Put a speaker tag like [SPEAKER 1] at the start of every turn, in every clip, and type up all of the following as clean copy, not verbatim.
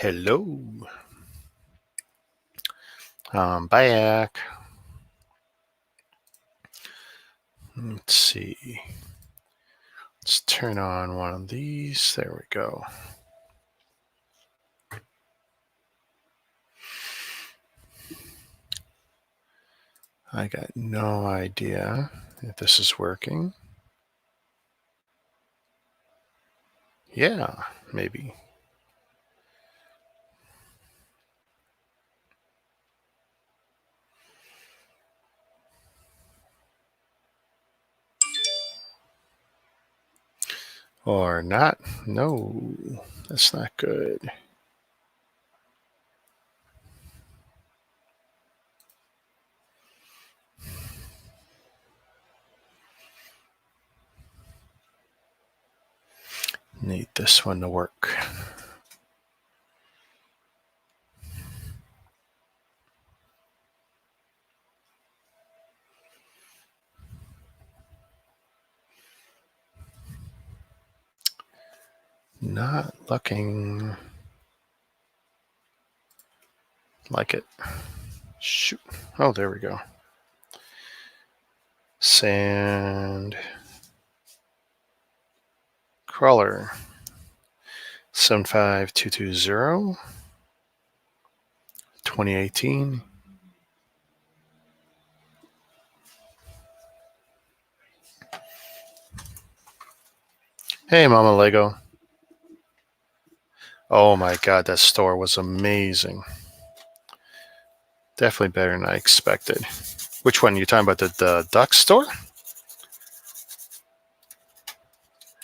[SPEAKER 1] Hello. I'm back. Let's see. Let's turn on one of these. There we go. I got no idea if this is working. Yeah, maybe. Or not. No, that's not good. Need this one to work. Not looking like it. Shoot. Oh, there we go. Sand crawler 75220 2018. Hey, Mama Lego. Oh my God, that store was amazing. Definitely better than I expected. Which one? You talking about the duck store?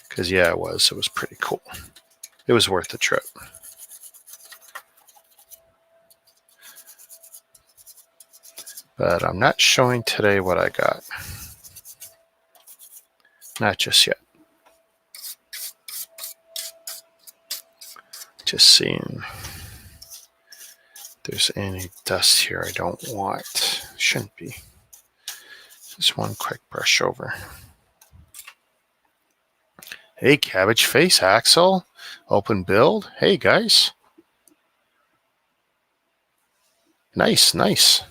[SPEAKER 1] Because yeah, it was. It was pretty cool. It was worth the trip. But I'm not showing today what I got. Not just yet. Just seeing if there's any dust here I don't want. Shouldn't be. Just one quick brush over. Hey, Cabbage Face, Axel. Open build. Hey, guys. Nice, nice.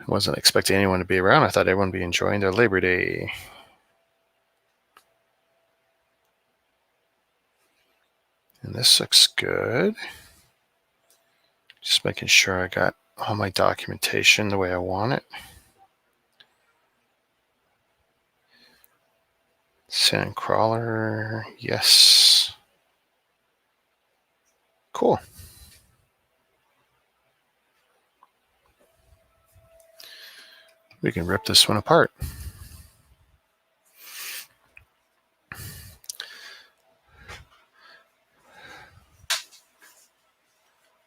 [SPEAKER 1] Wasn't expecting anyone to be around. I thought everyone would be enjoying their Labor Day. And this looks good. Just making sure I got all my documentation the way I want it. Sand crawler, yes. Cool. We can rip this one apart.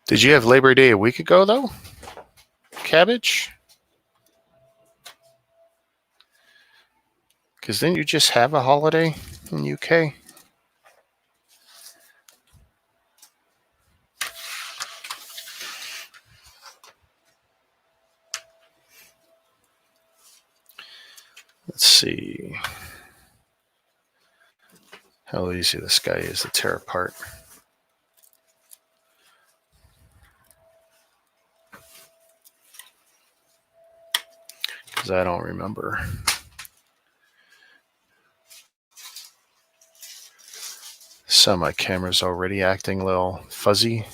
[SPEAKER 1] Did you have Labor Day a week ago, though? Cabbage? Because didn't you just have a holiday in UK? Let's see how easy this guy is to tear apart. Because I don't remember. So my camera's already acting a little fuzzy.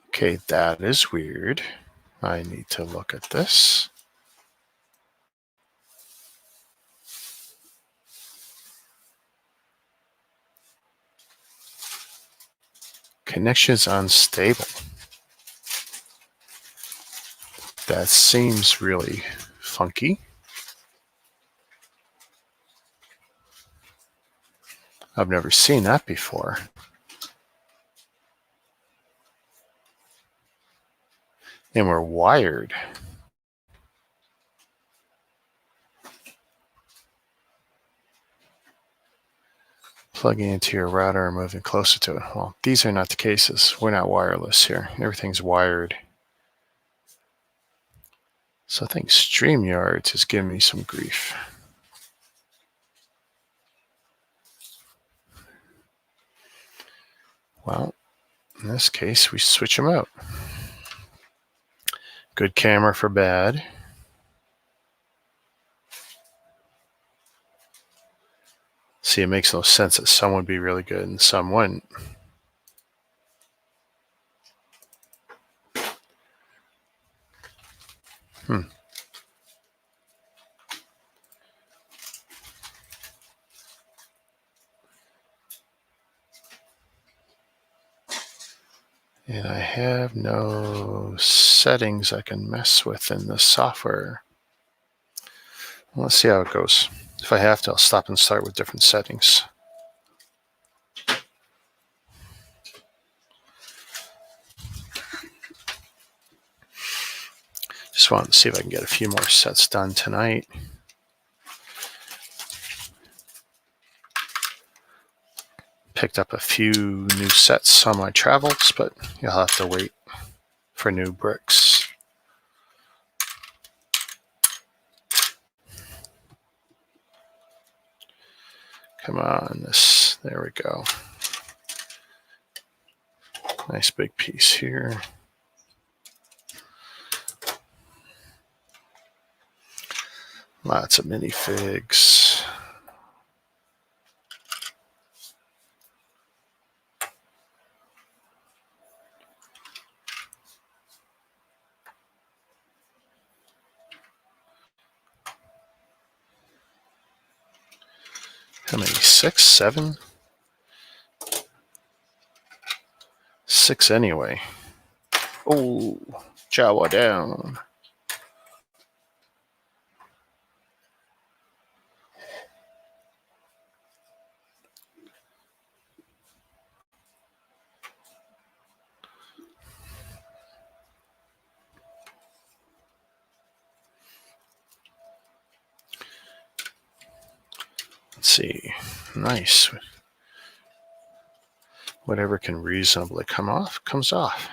[SPEAKER 1] Okay, that is weird. I need to look at this. Connection's unstable. That seems really funky. I've never seen that before. And we're wired. Plugging into your router and moving closer to it. Well, these are not the cases. We're not wireless here. Everything's wired. So I think StreamYard is giving me some grief. Well, in this case, we switch them out. Good camera for bad. See, it makes no sense that some would be really good and some wouldn't. And I have no settings I can mess with in the software. Let's see how it goes. If I have to, I'll stop and start with different settings. Just wanted to see if I can get a few more sets done tonight. Picked up a few new sets on my travels, but you'll have to wait for new bricks. Come on, this, there we go. Nice big piece here. Lots of minifigs. How many? 6, 7? 6 anyway. Oh, Jawa down. Let's see. Nice. Whatever can reasonably come off, comes off.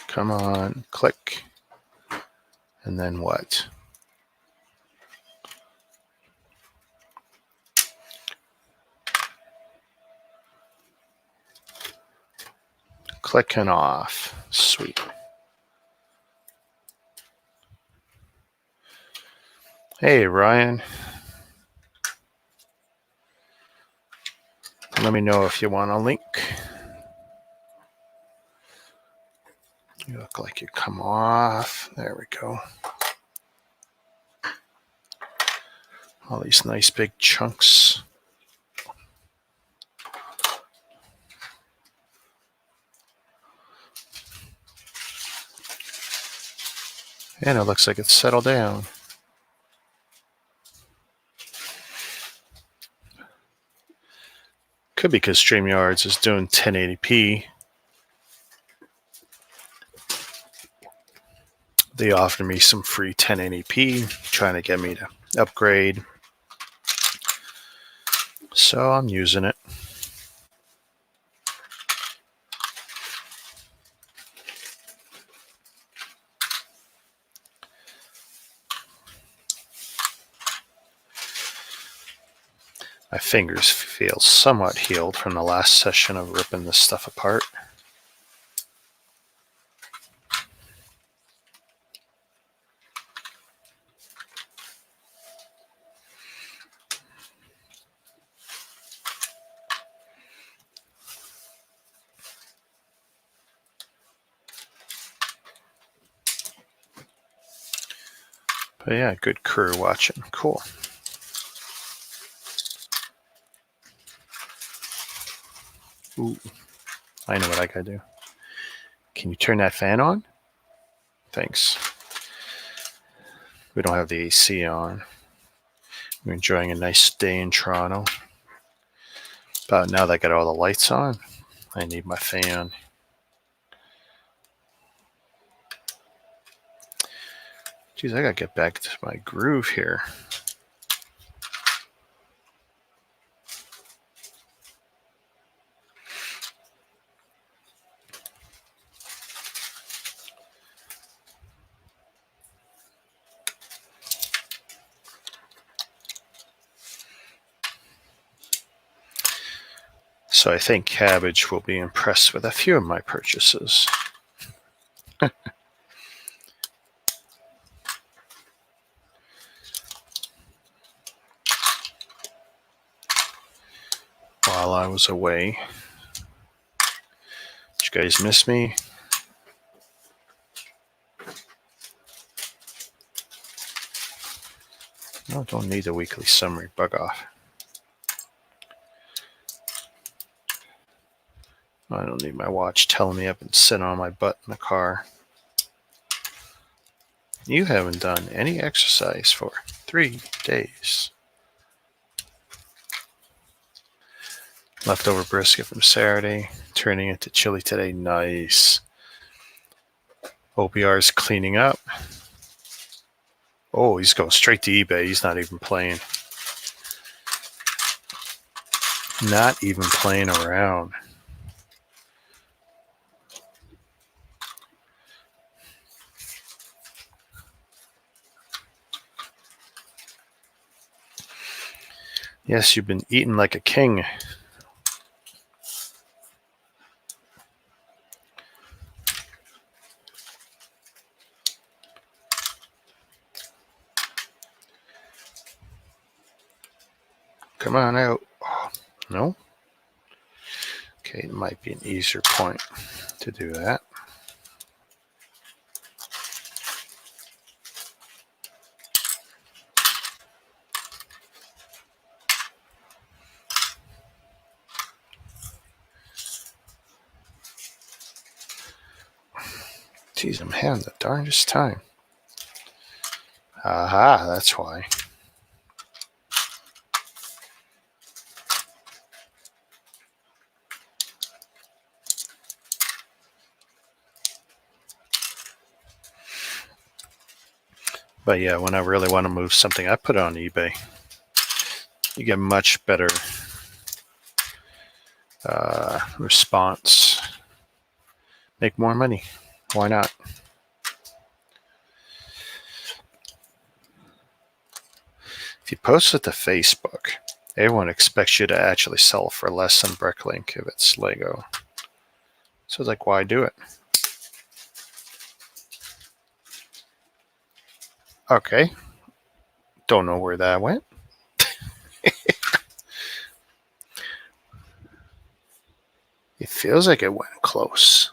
[SPEAKER 1] Come on, click. And then what? Clicking off. Sweet. Hey, Ryan. Let me know if you want a link. You look like you come off. There we go. All these nice big chunks. And it looks like it's settled down. Could be because StreamYards is doing 1080p. They offered me some free 1080p, trying to get me to upgrade. So I'm using it. My fingers feel somewhat healed from the last session of ripping this stuff apart. But yeah, good crew watching. Cool. Ooh, I know what I gotta do. Can you turn that fan on? Thanks. We don't have the AC on. We're enjoying a nice day in Toronto. But now that I got all the lights on, I need my fan. Geez, I gotta get back to my groove here. So I think Cabbage will be impressed with a few of my purchases. While I was away. Did you guys miss me? No, don't need a weekly summary. Bug off. I don't need my watch telling me I've been sitting on my butt in the car. You haven't done any exercise for 3 days. Leftover brisket from Saturday, turning into chili today. Nice. OBR is cleaning up. Oh, he's going straight to eBay. He's not even playing. Not even playing around. Yes, you've been eating like a king. Come on out. Oh, no? Okay, it might be an easier point to do that. Geez, I'm having the darndest time. Aha, that's why. But yeah, when I really want to move something, I put it on eBay. You get much better response. Make more money. Why not? If you post it to Facebook, everyone expects you to actually sell for less than Bricklink if it's Lego. So it's like, why do it? Okay. Don't know where that went. It feels like it went close.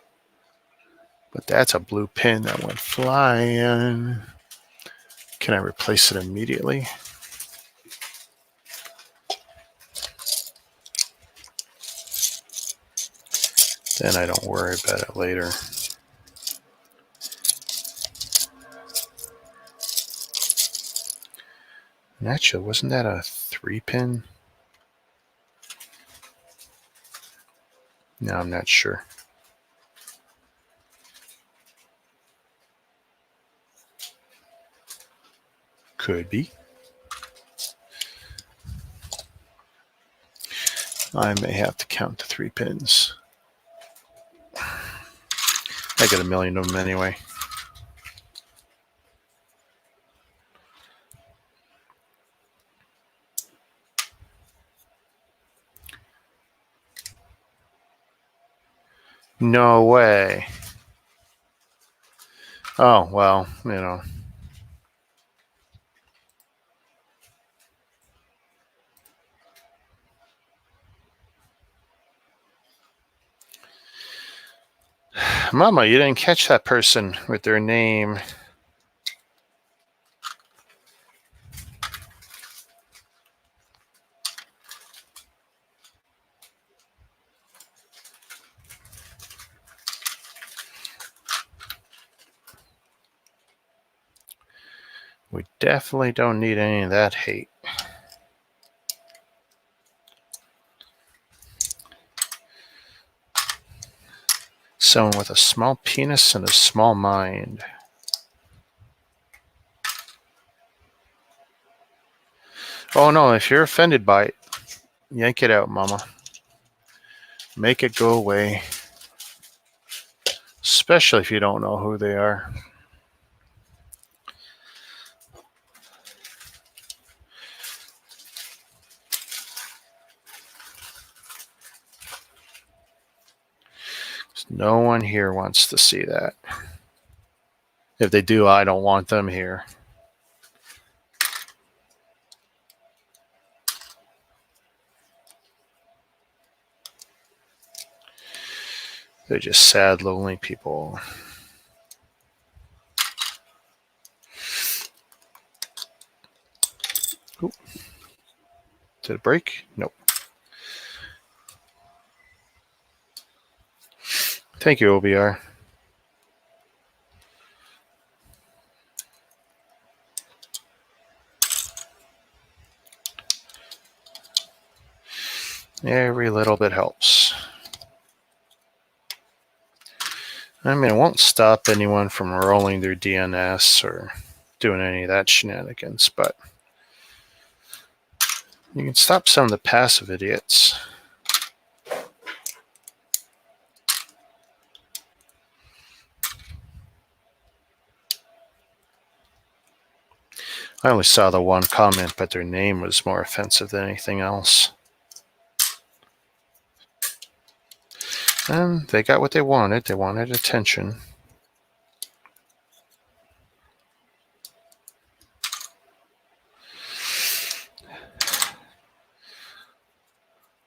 [SPEAKER 1] But that's a blue pin that went flying. Can I replace it immediately? Then I don't worry about it later. Actually, wasn't that a 3-pin? No, I'm not sure. Could be. I may have to count the 3 pins. I got a million of them anyway. No way. Oh, well, you know. Mama, you didn't catch that person with their name. We definitely don't need any of that hate. Someone with a small penis and a small mind. Oh no, if you're offended by it, yank it out, mama. Make it go away. Especially if you don't know who they are. No one here wants to see that. If they do, I don't want them here. They're just sad, lonely people. Ooh. Did it break? Nope. Thank you, OBR. Every little bit helps. I mean, it won't stop anyone from rolling their DNS or doing any of that shenanigans, but you can stop some of the passive idiots. I only saw the one comment, but their name was more offensive than anything else. And they got what they wanted. They wanted attention.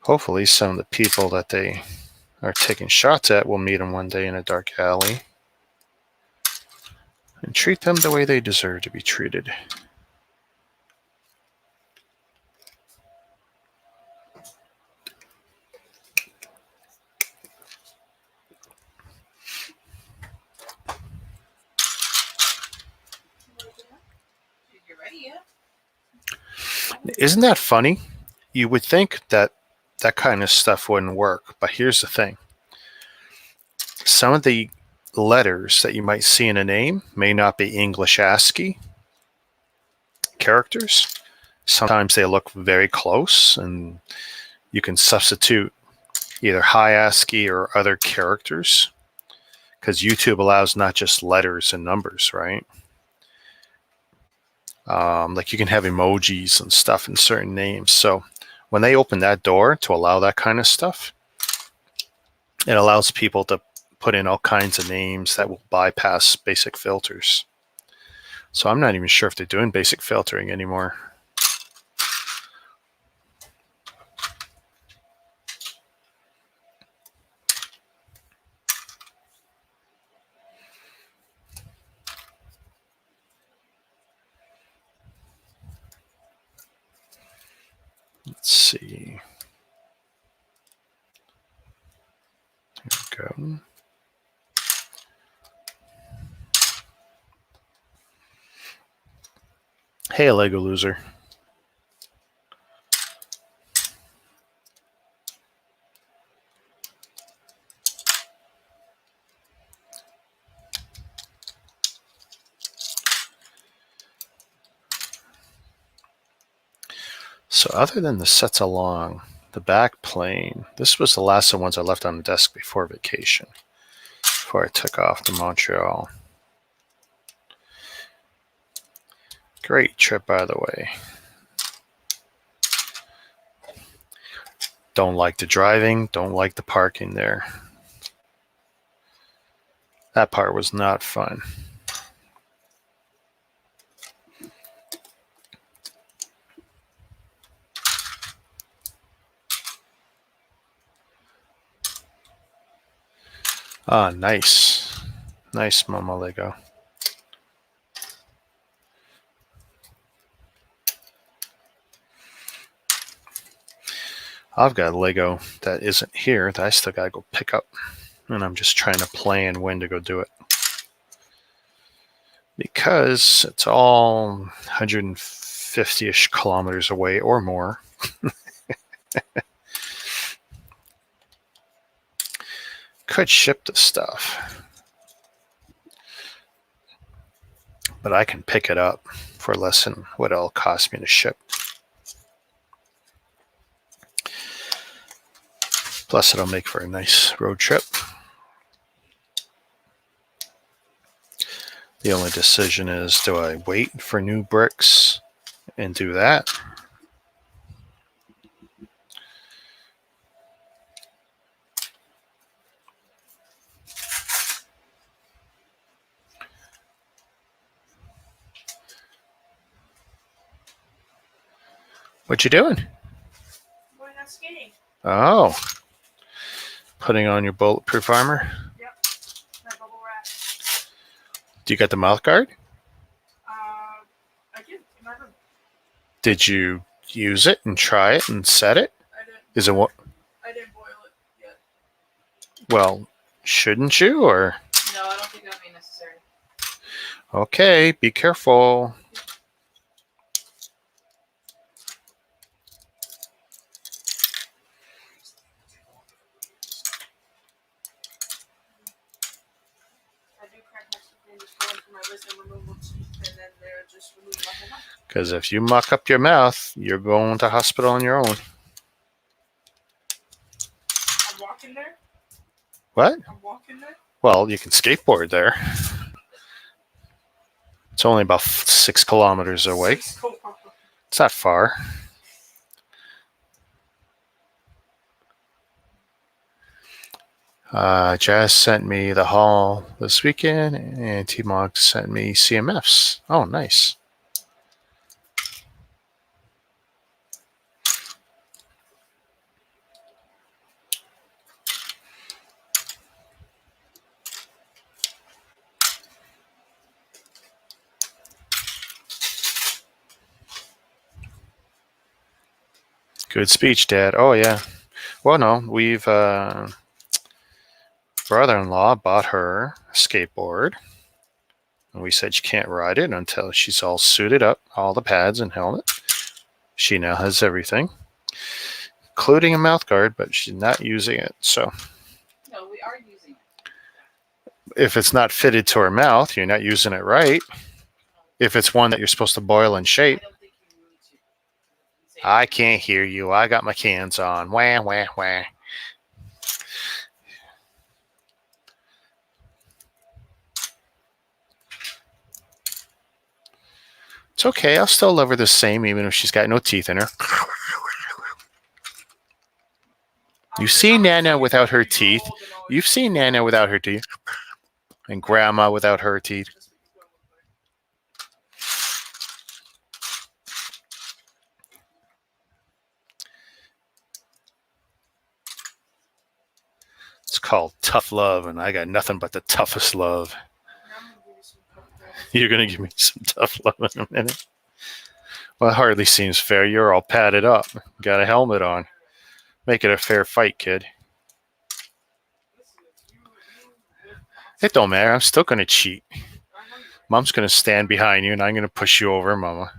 [SPEAKER 1] Hopefully some of the people that they are taking shots at will meet them one day in a dark alley and treat them the way they deserve to be treated. Isn't that funny? You would think that that kind of stuff wouldn't work, but here's the thing. Some of the letters that you might see in a name may not be English ASCII characters. Sometimes they look very close, and you can substitute either high ASCII or other characters, because YouTube allows not just letters and numbers, right? Like you can have emojis and stuff in certain names. So when they open that door to allow that kind of stuff, it allows people to put in all kinds of names that will bypass basic filters. So I'm not even sure if they're doing basic filtering anymore. Let's see. There we go. Hey, Lego loser. So other than the sets along, the back plane, this was the last of the ones I left on the desk before vacation, before I took off to Montreal. Great trip, by the way. Don't like the driving, don't like the parking there. That part was not fun. Ah, nice. Nice, Mama Lego. I've got Lego that isn't here that I still gotta go pick up. And I'm just trying to plan when to go do it. Because it's all 150-ish kilometers away or more. Could ship the stuff. But I can pick it up for less than what it'll cost me to ship. Plus, it'll make for a nice road trip. The only decision is, do I wait for new bricks and do that? What you doing?
[SPEAKER 2] Going out skating.
[SPEAKER 1] Oh, putting on your bulletproof armor.
[SPEAKER 2] Yep. My bubble wrap.
[SPEAKER 1] Do you got the mouth guard?
[SPEAKER 2] I do. In my room.
[SPEAKER 1] Did you use it and try it and set it?
[SPEAKER 2] I didn't.
[SPEAKER 1] Is it what?
[SPEAKER 2] I didn't boil it yet.
[SPEAKER 1] Well, shouldn't you? Or
[SPEAKER 2] No, I don't think that'd be necessary.
[SPEAKER 1] okay, be careful.
[SPEAKER 2] I do crack my teeth and just go in for my wisdom removal teeth, and then they're just remove my whole mouth.
[SPEAKER 1] Because if you muck up your mouth, you're going to hospital on your own.
[SPEAKER 2] I'm walking there.
[SPEAKER 1] What?
[SPEAKER 2] I'm walking there.
[SPEAKER 1] Well, you can skateboard there. It's only about 6 kilometers away.
[SPEAKER 2] 6 kilometers.
[SPEAKER 1] It's not far. Jazz sent me the haul this weekend, and T-Mog sent me CMFs. Oh, nice. Good speech, Dad. Oh, yeah. Well, no, we've brother-in-law bought her a skateboard, and we said she can't ride it until she's all suited up, all the pads and helmet. She now has everything, including a mouth guard, but she's not using it. So
[SPEAKER 2] No, we are using it.
[SPEAKER 1] if it's not fitted to her mouth, you're not using it right. If it's one that you're supposed to boil and shape.
[SPEAKER 2] I don't think you need to.
[SPEAKER 1] I can't hear you. I got my cans on. Wah, wah, wah. It's okay. I'll still love her the same, even if she's got no teeth in her. You've seen Nana without her teeth. You've seen Nana without her teeth. And Grandma without her teeth. It's called tough love, and I got nothing but the toughest love. You're going to give me some tough love in a minute. Well, it hardly seems fair. You're all padded up. Got a helmet on. Make it a fair fight, kid. It don't matter. I'm still going to cheat. Mom's going to stand behind you, and I'm going to push you over, Mama.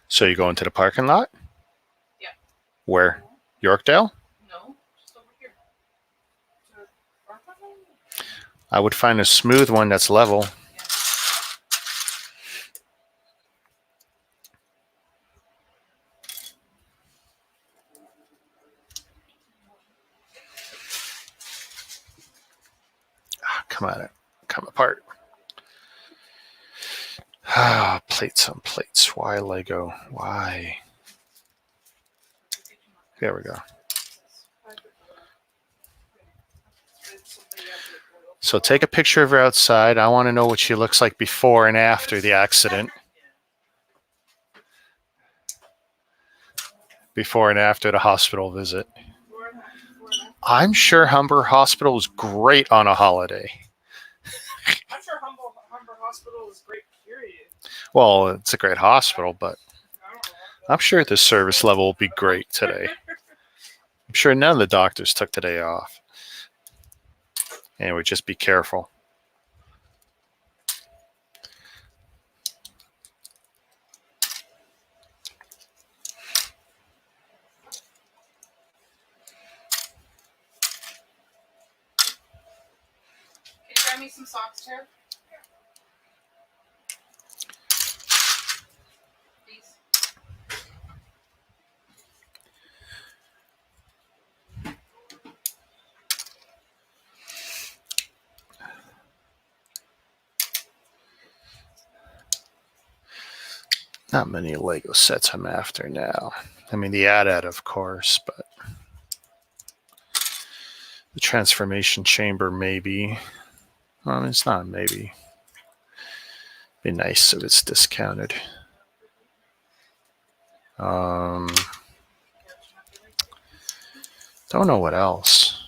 [SPEAKER 1] So you go into the parking lot?
[SPEAKER 2] Yeah.
[SPEAKER 1] Where? Yorkdale?
[SPEAKER 2] No, just over here.
[SPEAKER 1] I would find a smooth one that's level. Come on, come apart. Plates on plates. Why Lego? Why? There we go. So take a picture of her outside. I want to know what she looks like before and after the accident. Before and after the hospital visit. I'm sure Humber Hospital was great on a holiday.
[SPEAKER 2] I'm sure Humber Hospital is great, period.
[SPEAKER 1] Well, it's a great hospital, but I'm sure the service level will be great today. I'm sure none of the doctors took today off. Anyway, just be careful.
[SPEAKER 2] me some socks, Tara? Please.
[SPEAKER 1] Not many Lego sets I'm after now. I mean, the AT-AT, of course, but the transformation chamber, maybe. Well, it's not maybe. Be nice if it's discounted. Don't know what else.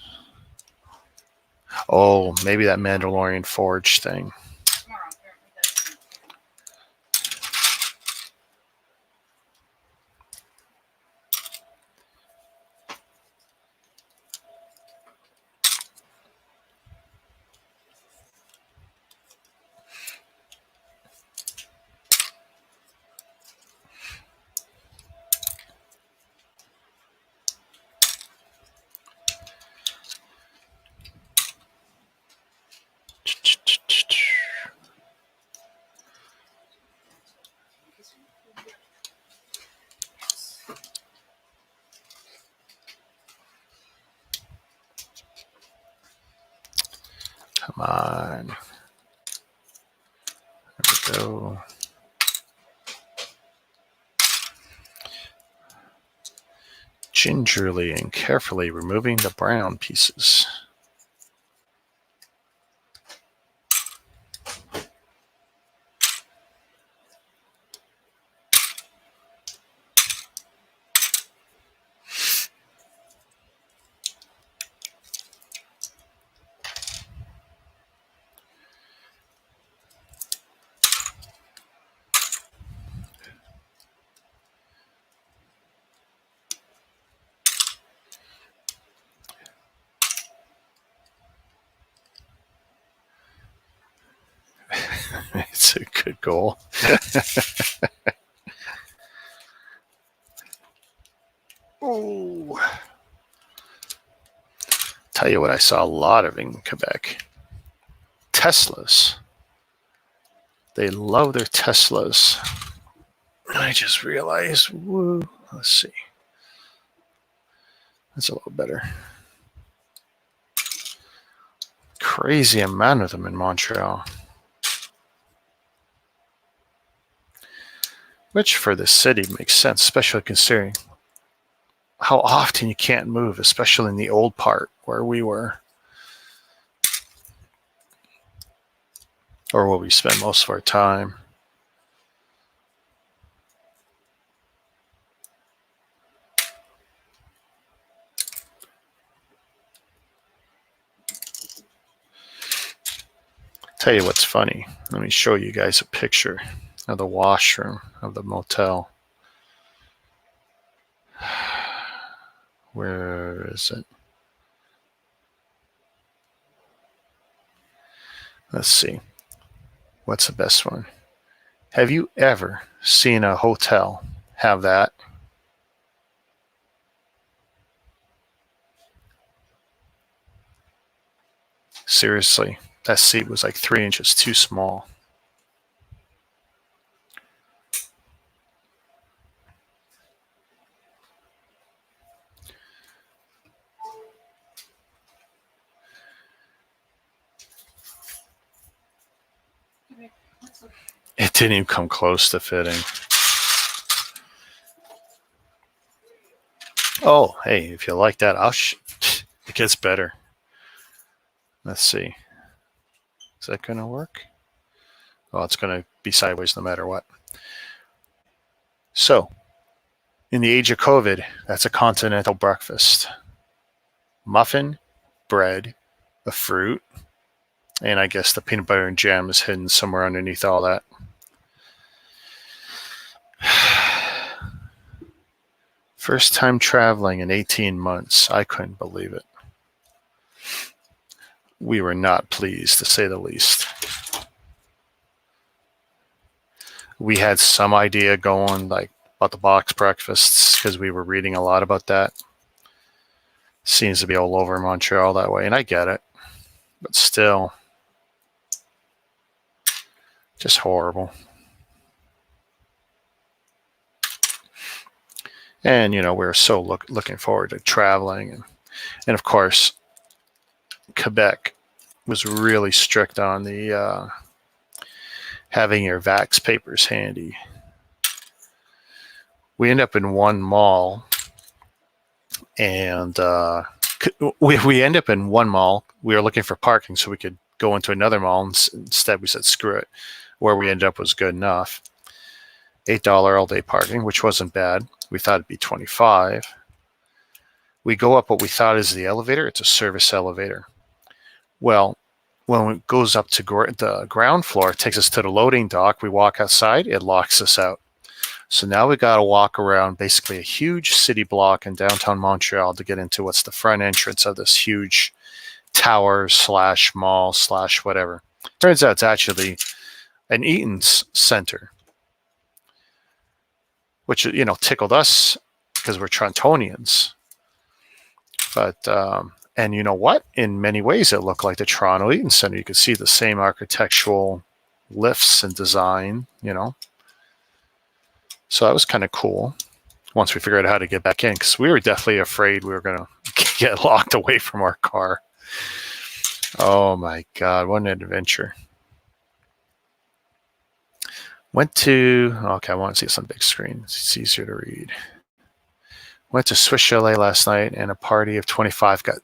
[SPEAKER 1] Oh, maybe that Mandalorian Forge thing.
[SPEAKER 2] Tomorrow, apparently that's.
[SPEAKER 1] Come on. There we go. Gingerly and carefully removing the brown pieces. It's a good goal. Oh. Tell you what I saw a lot of in Quebec. Teslas. They love their Teslas. I just realized, woo. Let's see. That's a little better. Crazy amount of them in Montreal. Which for the city makes sense, especially considering how often you can't move, especially in the old part where we were. Or where we spend most of our time. Tell you what's funny. Let me show you guys a picture of the washroom of the motel. Where is it? Let's see. What's the best one? Have you ever seen a hotel have that? Seriously, that seat was like 3 inches too small. It didn't even come close to fitting. Oh, hey, if you like that, it gets better. Let's see. Is that going to work? Well, it's going to be sideways no matter what. So, in the age of COVID, that's a continental breakfast. Muffin, bread, a fruit, and I guess the peanut butter and jam is hidden somewhere underneath all that. First time traveling in 18 months. I couldn't believe it. We were not pleased, to say the least. We had some idea going like about the box breakfasts because we were reading a lot about that. Seems to be all over Montreal that way, and I get it. But still, Just horrible. And, we're so looking forward to traveling. And of course, Quebec was really strict on the having your vax papers handy. We end up in one mall, and we end up in one mall. We were looking for parking so we could go into another mall. And instead, we said, screw it. Where we ended up was good enough. $8 all day parking, which wasn't bad. We thought it'd be $25. We go up what we thought is the elevator. It's a service elevator. Well, when it goes up to the ground floor, it takes us to the loading dock. We walk outside, it locks us out. So now we got to walk around basically a huge city block in downtown Montreal to get into what's the front entrance of this huge tower / mall / whatever. Turns out it's actually an Eaton's Center, which, tickled us because we're Torontonians. But, and you know what? In many ways, it looked like the Toronto Eaton Center. You could see the same architectural lifts and design, So that was kind of cool once we figured out how to get back in, because we were definitely afraid we were going to get locked away from our car. Oh my God, what an adventure. I want to see this on big screen. It's easier to read. Went to Swiss Chalet last night, and a party of 25 got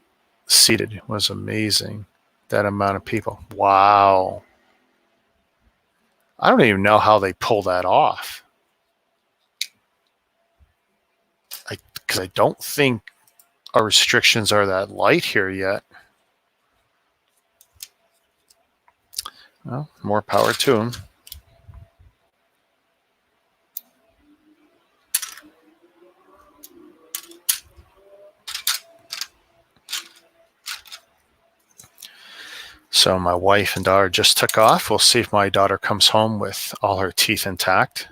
[SPEAKER 1] seated. It was amazing, that amount of people. Wow. I don't even know how they pull that off. Because I don't think our restrictions are that light here yet. Well, more power to them. So my wife and daughter just took off. We'll see if my daughter comes home with all her teeth intact.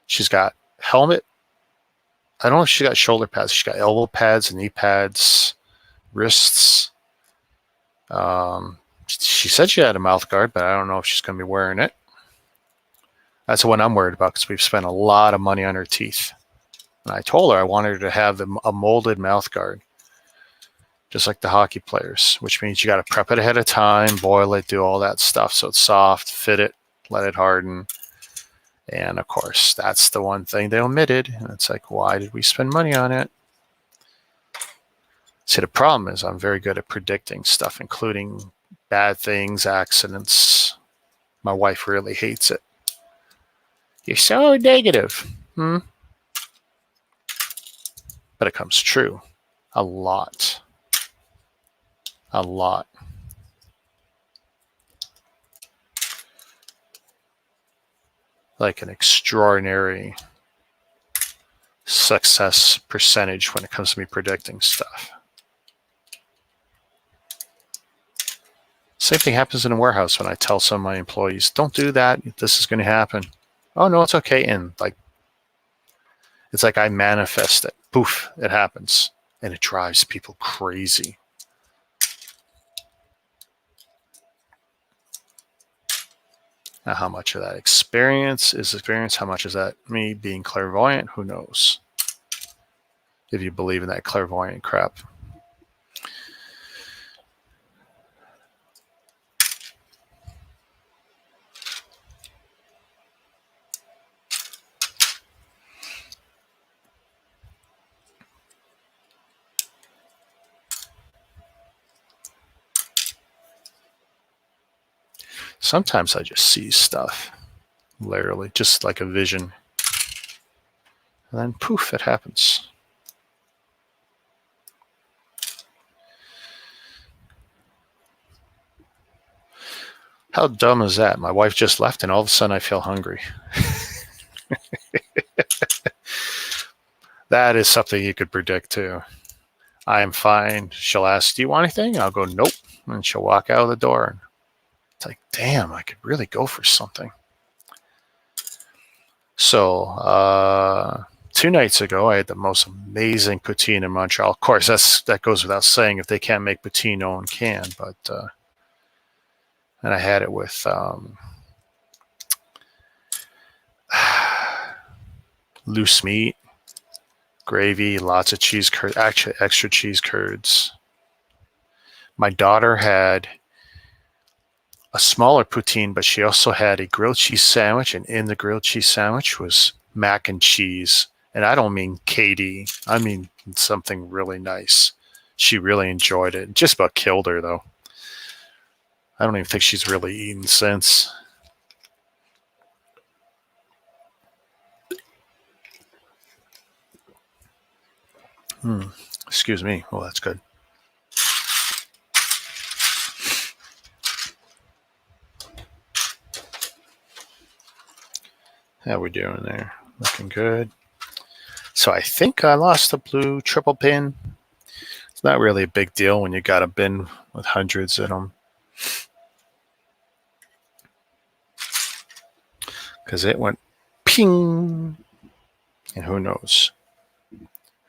[SPEAKER 1] She's got helmet. I don't know if she got shoulder pads. She's got elbow pads, knee pads, wrists. She said she had a mouth guard, but I don't know if she's going to be wearing it. That's the one I'm worried about, because we've spent a lot of money on her teeth. And I told her I wanted her to have a molded mouth guard, just like the hockey players, which means you got to prep it ahead of time, boil it, do all that stuff so it's soft, fit it, let it harden. And of course, that's the one thing they omitted. And it's like, why did we spend money on it? See, the problem is I'm very good at predicting stuff, including bad things, accidents. My wife really hates it. You're so negative. But it comes true. A lot. A lot. Like an extraordinary success percentage when it comes to me predicting stuff. Same thing happens in a warehouse when I tell some of my employees, don't do that, this is going to happen. Oh, no, it's okay. And it's like I manifest it. Poof, it happens. And it drives people crazy. Now, how much of that experience is experience? How much is that me being clairvoyant? Who knows? If you believe in that clairvoyant crap. Sometimes I just see stuff, literally, just like a vision. And then poof, it happens. How dumb is that? My wife just left and all of a sudden I feel hungry. That is something you could predict too. I am fine. She'll ask, do you want anything? I'll go, nope. And she'll walk out of the door. It's like, damn, I could really go for something. So 2 nights ago, I had the most amazing poutine in Montreal. Of course, that goes without saying. If they can't make poutine, no one can. But and I had it with loose meat, gravy, lots of cheese curds, actually extra cheese curds. My daughter had a smaller poutine, but she also had a grilled cheese sandwich, and in the grilled cheese sandwich was mac and cheese. And I don't mean KD, I mean something really nice. She really enjoyed it. Just about killed her, though. I don't even think she's really eaten since. Excuse me. Oh, that's good. How we doing there? Looking good. So I think I lost the blue triple pin. It's not really a big deal when you got a bin with hundreds in them. Because it went ping. And who knows?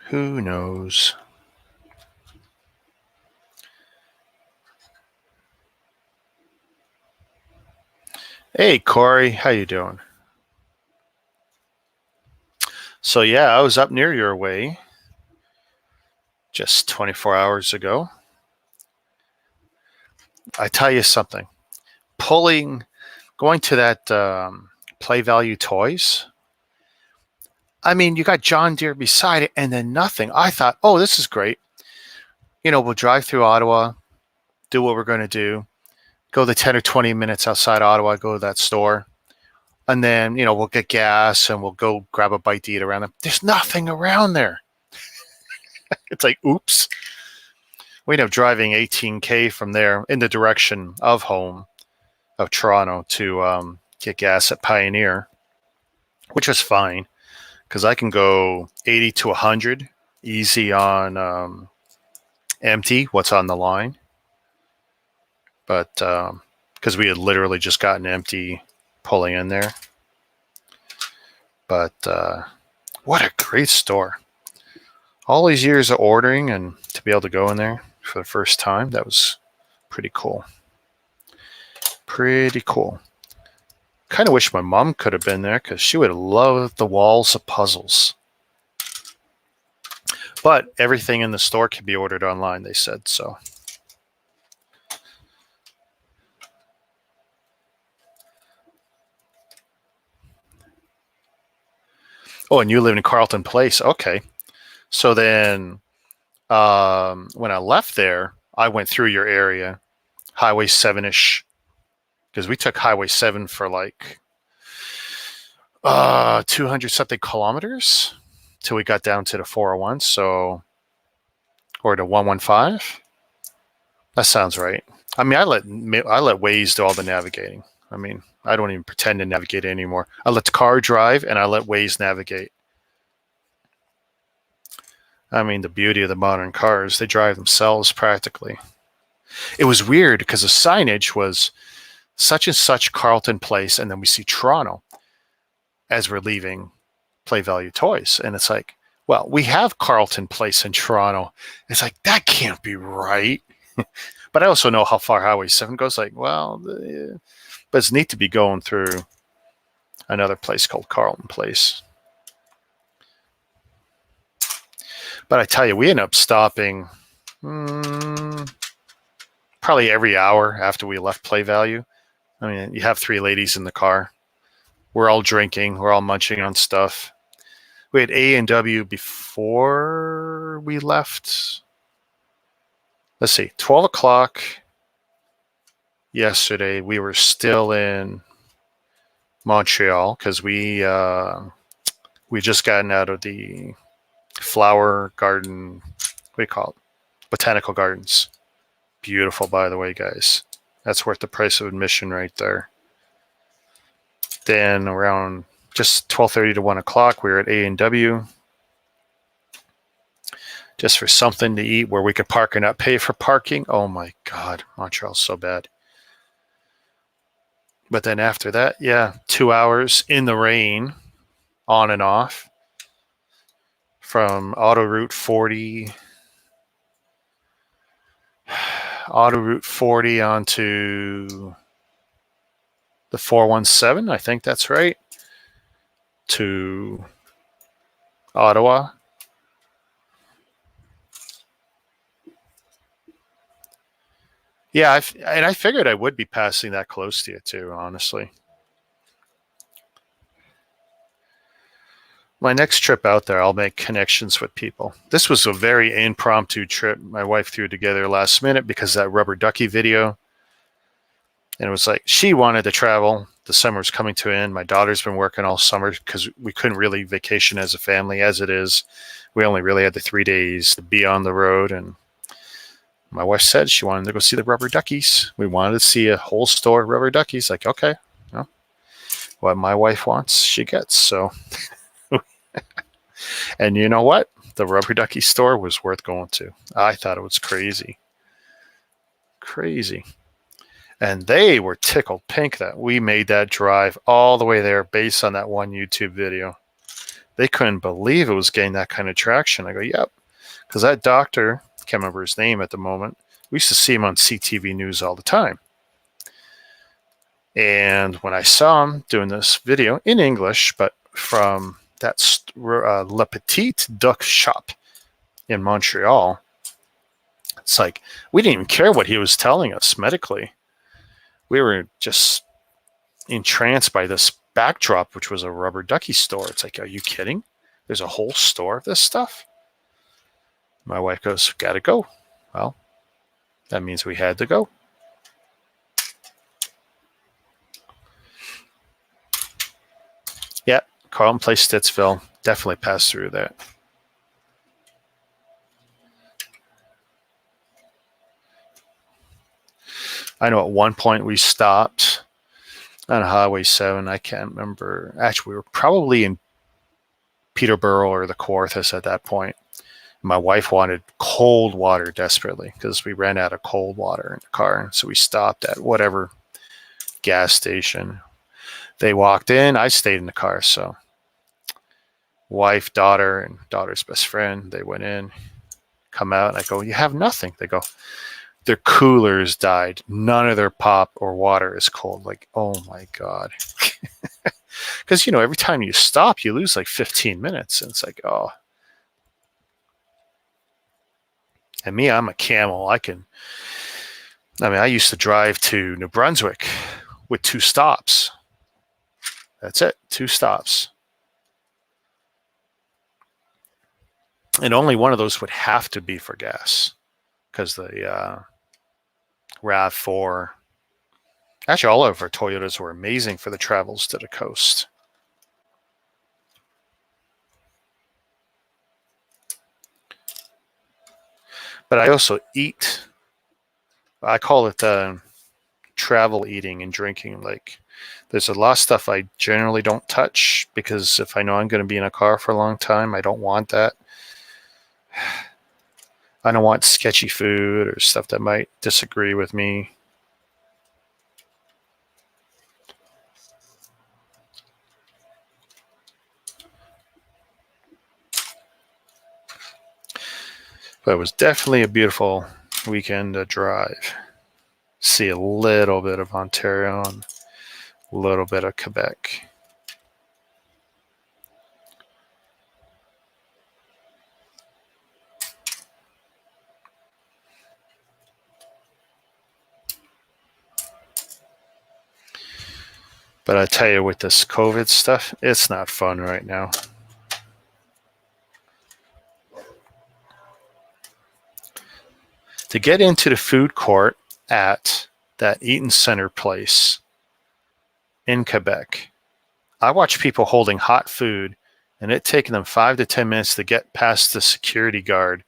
[SPEAKER 1] Who knows? Hey, Corey. How you doing? So yeah, I was up near your way just 24 hours ago. I tell you something. Going to that Play Value Toys. I mean, you got John Deere beside it and then nothing. I thought, oh, this is great. You know, we'll drive through Ottawa, do what we're going to do, go the 10 or 20 minutes outside Ottawa, go to that store. And then, you know, we'll get gas and we'll go grab a bite to eat around them. There's nothing around there. It's like, oops. We end up driving 18K from there in the direction of home, of Toronto, to get gas at Pioneer, which was fine because I can go 80 to 100 easy on empty, what's on the line. But because we had literally just gotten empty pulling in there. But what a great store. All these years of ordering and to be able to go in there for the first time, that was pretty cool. Pretty cool. Kind of wish my mom could have been there because she would have loved the walls of puzzles. But everything in the store can be ordered online, they said so. Oh, and you live in Carleton Place. Okay. So then when I left there, I went through your area, Highway 7-ish, because we took Highway 7 for like 200 something kilometers till we got down to the 401, so, or the 115. That sounds right. I mean, I let Waze do all the navigating. I mean, I don't even pretend to navigate anymore. I let the car drive and I let Waze navigate. I mean, the beauty of the modern cars, they drive themselves practically. It was weird because the signage was such and such Carleton Place, and then we see Toronto as we're leaving Play Value Toys. And it's like, well, we have Carleton Place in Toronto. It's like, that can't be right. But I also know how far Highway 7 goes. Like, well, but it's neat to be going through another place called Carleton Place. But I tell you, we end up stopping probably every hour after we left Play Value. I mean, you have 3 ladies in the car. We're all drinking. We're all munching on stuff. We had A&W before we left. Let's see, 12 o'clock yesterday. We were still in Montreal because we just gotten out of the flower garden. What do you call it? Botanical Gardens. Beautiful, by the way, guys. That's worth the price of admission right there. Then around just 12:30 to 1 o'clock, we were at A&W just for something to eat where we could park and not pay for parking. Oh my God, Montreal's so bad. But then after that, yeah, 2 hours in the rain, on and off, from Autoroute 40 onto the 417, I think that's right, to Ottawa. Yeah, and I figured I would be passing that close to you too, honestly. My next trip out there, I'll make connections with people. This was a very impromptu trip my wife threw together last minute because of that rubber ducky video. And it was like she wanted to travel. The summer's coming to an end. My daughter's been working all summer because we couldn't really vacation as a family as it is. We only really had the 3 days to be on the road. And my wife said she wanted to go see the rubber duckies. We wanted to see a whole store of rubber duckies. Like, okay, well, what my wife wants, she gets. So, and you know what? The rubber ducky store was worth going to. I thought it was crazy. Crazy. And they were tickled pink that we made that drive all the way there based on that one YouTube video. They couldn't believe it was getting that kind of traction. I go, yep. Because that doctor, I can't remember his name at the moment, we used to see him on CTV News all the time. And when I saw him doing this video in English, but from that Le Petit Duck shop in Montreal, it's like we didn't even care what he was telling us medically. We were just entranced by this backdrop, which was a rubber ducky store. It's like, are you kidding? There's a whole store of this stuff? My wife goes, gotta go. Well, that means we had to go. Yeah, Carlton Place, Stittsville. Definitely passed through that. I know at one point we stopped on Highway 7. I can't remember. Actually, we were probably in Peterborough or the Kawarthas at that point. My wife wanted cold water desperately because we ran out of cold water in the car. So we stopped at whatever gas station. They walked in. I stayed in the car. So wife, daughter, and daughter's best friend, they went in, come out. And I go, you have nothing. They go, their coolers died. None of their pop or water is cold. Like, oh my God. Because, you know, every time you stop, you lose like 15 minutes. And it's like, oh. And me, I'm a camel. I used to drive to New Brunswick with 2 stops. That's it, 2 stops. And only one of those would have to be for gas because the RAV4, actually all of our Toyotas were amazing for the travels to the coast. But I also eat, I call it travel eating and drinking. Like there's a lot of stuff I generally don't touch because if I know I'm going to be in a car for a long time, I don't want that. I don't want sketchy food or stuff that might disagree with me. But it was definitely a beautiful weekend to drive. See a little bit of Ontario and a little bit of Quebec. But I tell you, with this COVID stuff, it's not fun right now. To get into the food court at that Eaton Center place in Quebec, I watch people holding hot food and it taking them 5 to 10 minutes to get past the security guard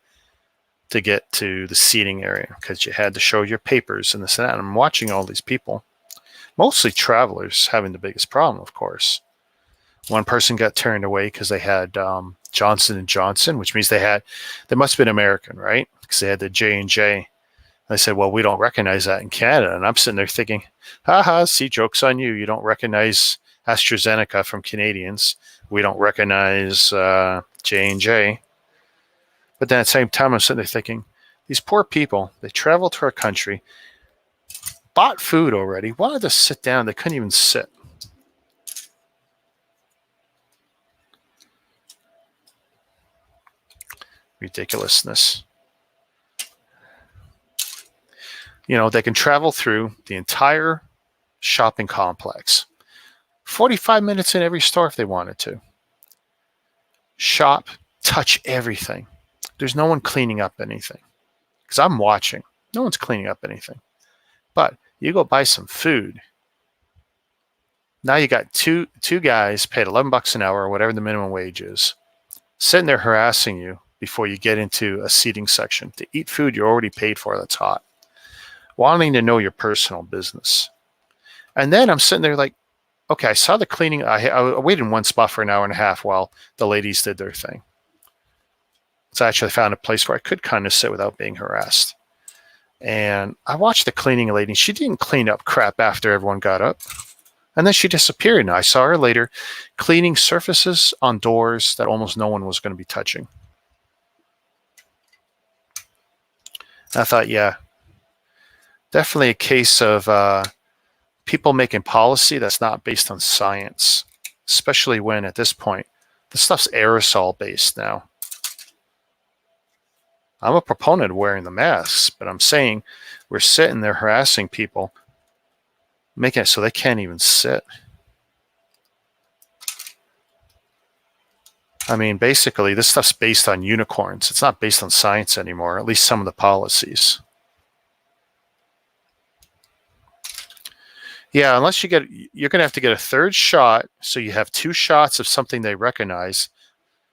[SPEAKER 1] to get to the seating area because you had to show your papers and this and that. And I'm watching all these people, mostly travelers, having the biggest problem, of course. One person got turned away because they had Johnson & Johnson, which means they must have been American, right? Because they had the J&J. I said, well, we don't recognize that in Canada. And I'm sitting there thinking, haha, see, joke's on you. You don't recognize AstraZeneca from Canadians. We don't recognize J&J. But then at the same time, I'm sitting there thinking, these poor people, they traveled to our country, bought food already, wanted to sit down. They couldn't even sit. Ridiculousness. You know, they can travel through the entire shopping complex. 45 minutes in every store if they wanted to. Shop, touch everything. There's no one cleaning up anything. Because I'm watching. No one's cleaning up anything. But you go buy some food. Now you got two guys paid $11 an hour or whatever the minimum wage is, sitting there harassing you before you get into a seating section to eat food you're already paid for that's hot, wanting to know your personal business. And then I'm sitting there like, okay, I saw the cleaning. I waited in one spot for an hour and a half while the ladies did their thing. So I actually found a place where I could kind of sit without being harassed. And I watched the cleaning lady. She didn't clean up crap after everyone got up. And then she disappeared. And I saw her later cleaning surfaces on doors that almost no one was going to be touching. And I thought, yeah, definitely a case of people making policy that's not based on science, especially when at this point, the stuff's aerosol based now. I'm a proponent of wearing the masks, but I'm saying we're sitting there harassing people, making it so they can't even sit. I mean, basically, this stuff's based on unicorns. It's not based on science anymore, at least some of the policies. Yeah, unless you're going to have to get a third shot, so you have 2 shots of something they recognize,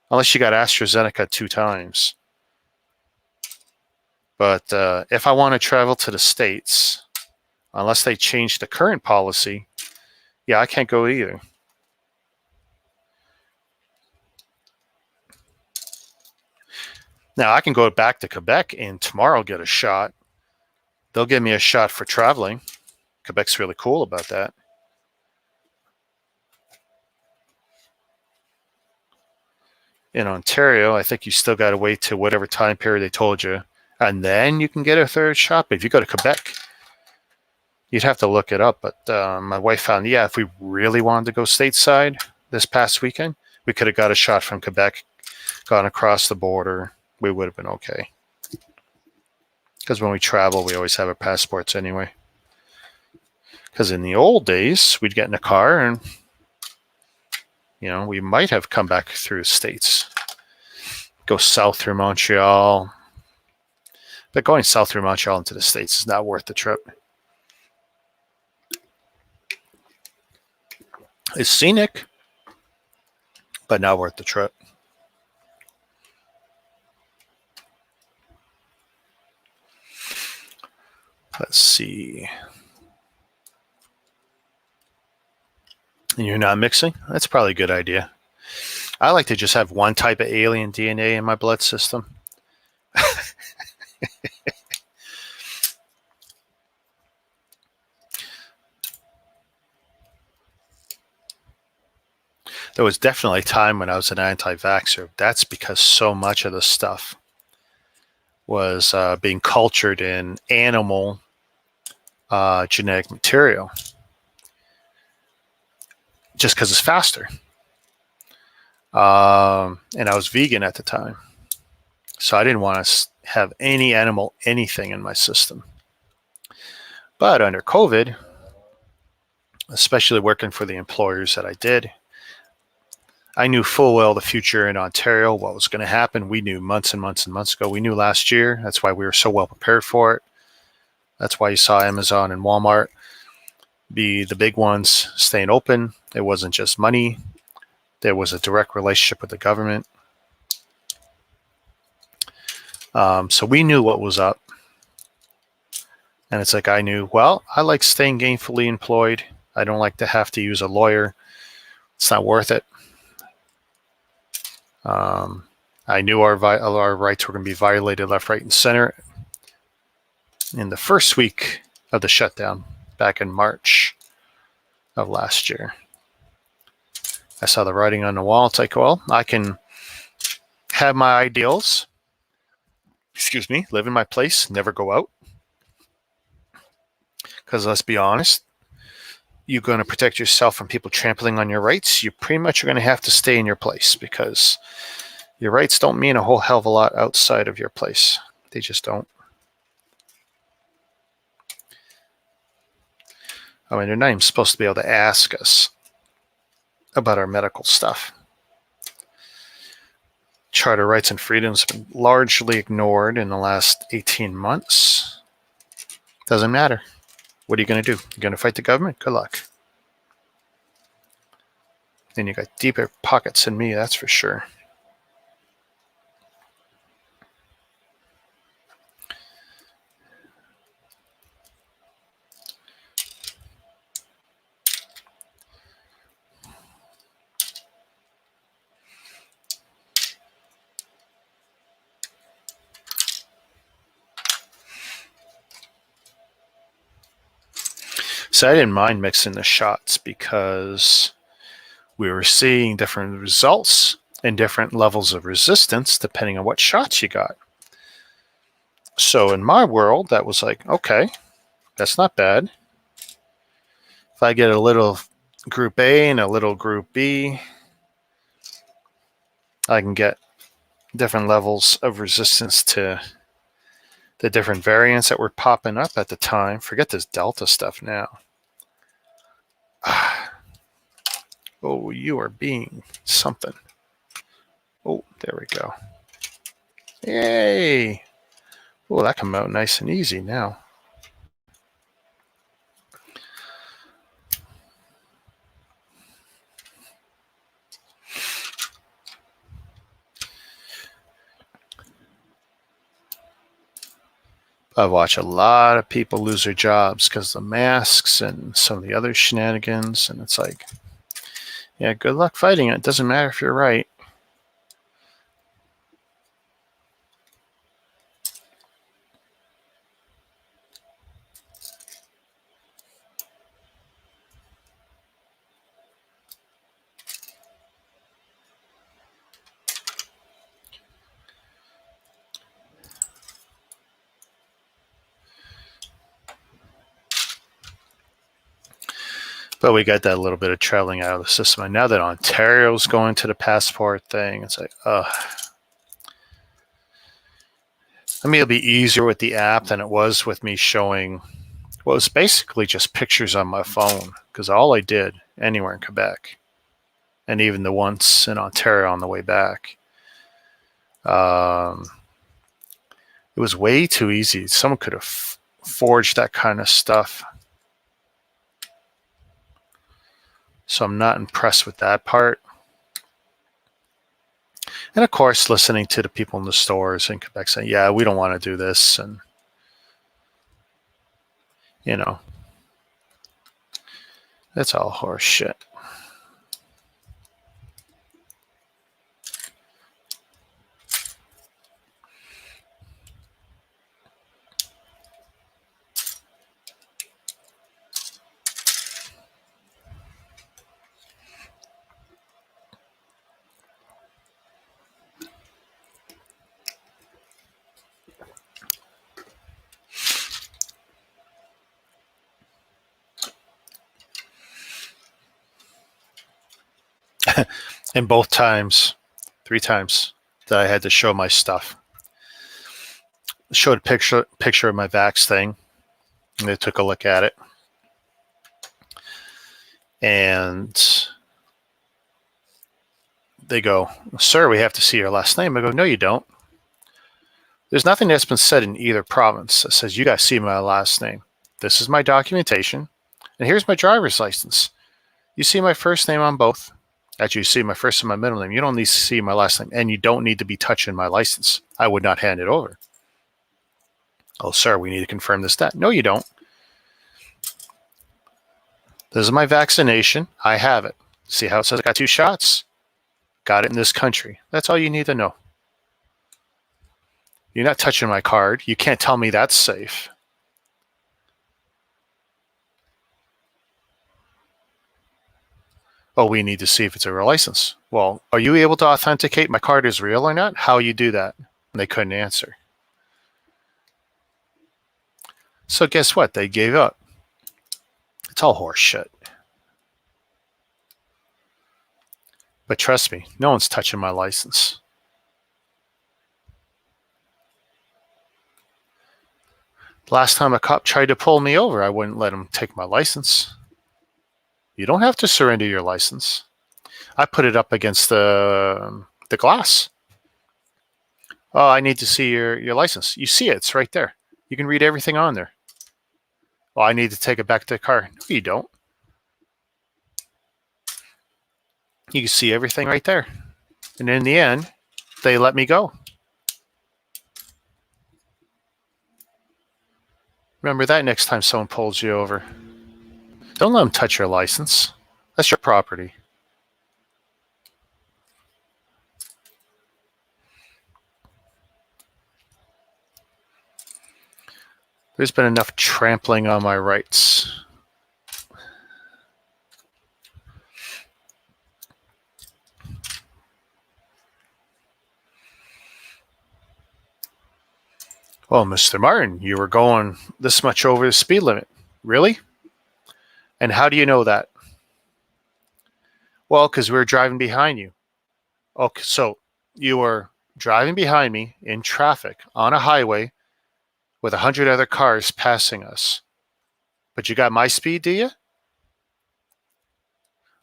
[SPEAKER 1] unless you got AstraZeneca 2 times. But if I want to travel to the States, unless they change the current policy, yeah, I can't go either. Now, I can go back to Quebec and tomorrow get a shot. They'll give me a shot for traveling. Quebec's really cool about that. In Ontario, I think you still got to wait to whatever time period they told you, and then you can get a third shot. But if you go to Quebec, you'd have to look it up. But my wife found, yeah, if we really wanted to go stateside this past weekend, we could have got a shot from Quebec, gone across the border. We would have been okay. Because when we travel, we always have our passports anyway. Because in the old days, we'd get in a car and, you know, we might have come back through the States. Go south through Montreal. But going south through Montreal into the States is not worth the trip. It's scenic, but not worth the trip. Let's see. And you're not mixing? That's probably a good idea. I like to just have one type of alien DNA in my blood system. There was definitely a time when I was an anti-vaxxer. That's because so much of the stuff was being cultured in animal genetic material. Just because it's faster. And I was vegan at the time. So I didn't want to have any animal anything in my system. But under COVID, especially working for the employers that I did, I knew full well the future in Ontario, what was going to happen. We knew months and months and months ago. We knew last year. That's why we were so well prepared for it. That's why you saw Amazon and Walmart be the big ones staying open. It wasn't just money. There was a direct relationship with the government. So we knew what was up. And it's like I knew, well, I like staying gainfully employed. I don't like to have to use a lawyer. It's not worth it. I knew our rights were going to be violated left, right, and center in the first week of the shutdown back in March of last year. I saw the writing on the wall. It's like, well, I can have my ideals, live in my place, never go out. Because let's be honest, you're going to protect yourself from people trampling on your rights. You pretty much are going to have to stay in your place because Your rights don't mean a whole hell of a lot outside of your place. They just don't. I mean, they're not even supposed to be able to ask us about our medical stuff. Charter rights and freedoms have been largely ignored in the last 18 months. Doesn't matter. What are you going to do? You're going to fight the government? Good luck. Then you got deeper pockets than me, that's for sure. So I didn't mind mixing the shots because we were seeing different results and different levels of resistance depending on what shots you got. So in my world, that was like, okay, that's not bad. If I get a little group A and a little group B, I can get different levels of resistance to the different variants that were popping up at the time. Forget this Delta stuff now. Oh, you are being something. Oh, there we go. Yay! Oh, that come out nice and easy now. I've watched a lot of people lose their jobs because of the masks and some of the other shenanigans, and it's like, yeah, good luck fighting it. It doesn't matter if you're right. But we got that little bit of traveling out of the system. And now that Ontario's going to the passport thing, it's like, ugh. I mean, it'll be easier with the app than it was with me showing, well, it's basically just pictures on my phone because all I did anywhere in Quebec, and even the ones in Ontario on the way back, it was way too easy. Someone could have forged that kind of stuff. So I'm not impressed with that part. And of course, listening to the people in the stores in Quebec saying, yeah, we don't want to do this. And, you know, that's all horse shit. And both times, 3 times that I had to show my stuff. Showed a picture of my Vax thing. And they took a look at it. And they go, sir, we have to see your last name. I go, no, you don't. There's nothing that's been said in either province that says you got to see my last name. This is my documentation. And here's my driver's license. You see my first name on both. Actually, you see my first and my middle name. You don't need to see my last name. And you don't need to be touching my license. I would not hand it over. Oh, sir, we need to confirm this, that. No, you don't. This is my vaccination. I have it. See how it says I got 2 shots? Got it in this country. That's all you need to know. You're not touching my card. You can't tell me that's safe. Oh, we need to see if it's a real license. Well, are you able to authenticate my card is real or not? How you do that? And they couldn't answer. So guess what? They gave up. It's all horse shit. But trust me, no one's touching my license. Last time a cop tried to pull me over, I wouldn't let him take my license. You don't have to surrender your license. I put it up against the glass. Oh, I need to see your license. You see it. It's right there. You can read everything on there. Well, I need to take it back to the car. No, you don't. You can see everything right there. And in the end, they let me go. Remember that next time someone pulls you over. Don't let them touch your license. That's your property. There's been enough trampling on my rights. Well, Mr. Martin, you were going this much over the speed limit. Really? And how do you know that? Well, because we were driving behind you. Okay, so you were driving behind me in traffic on a highway with 100 other cars passing us. But you got my speed, do you?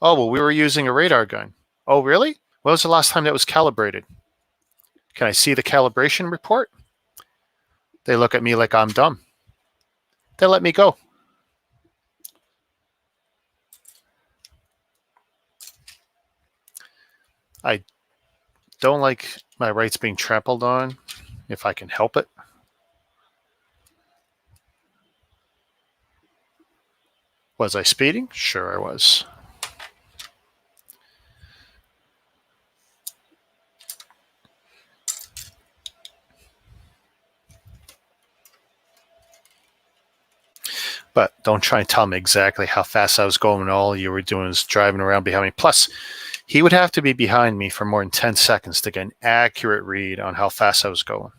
[SPEAKER 1] Oh, well, we were using a radar gun. Oh, really? When was the last time that was calibrated? Can I see the calibration report? They look at me like I'm dumb. They let me go. I don't like my rights being trampled on if I can help it. Was I speeding? Sure I was. But don't try and tell me exactly how fast I was going and all you were doing is driving around behind me. Plus, he would have to be behind me for more than 10 seconds to get an accurate read on how fast I was going.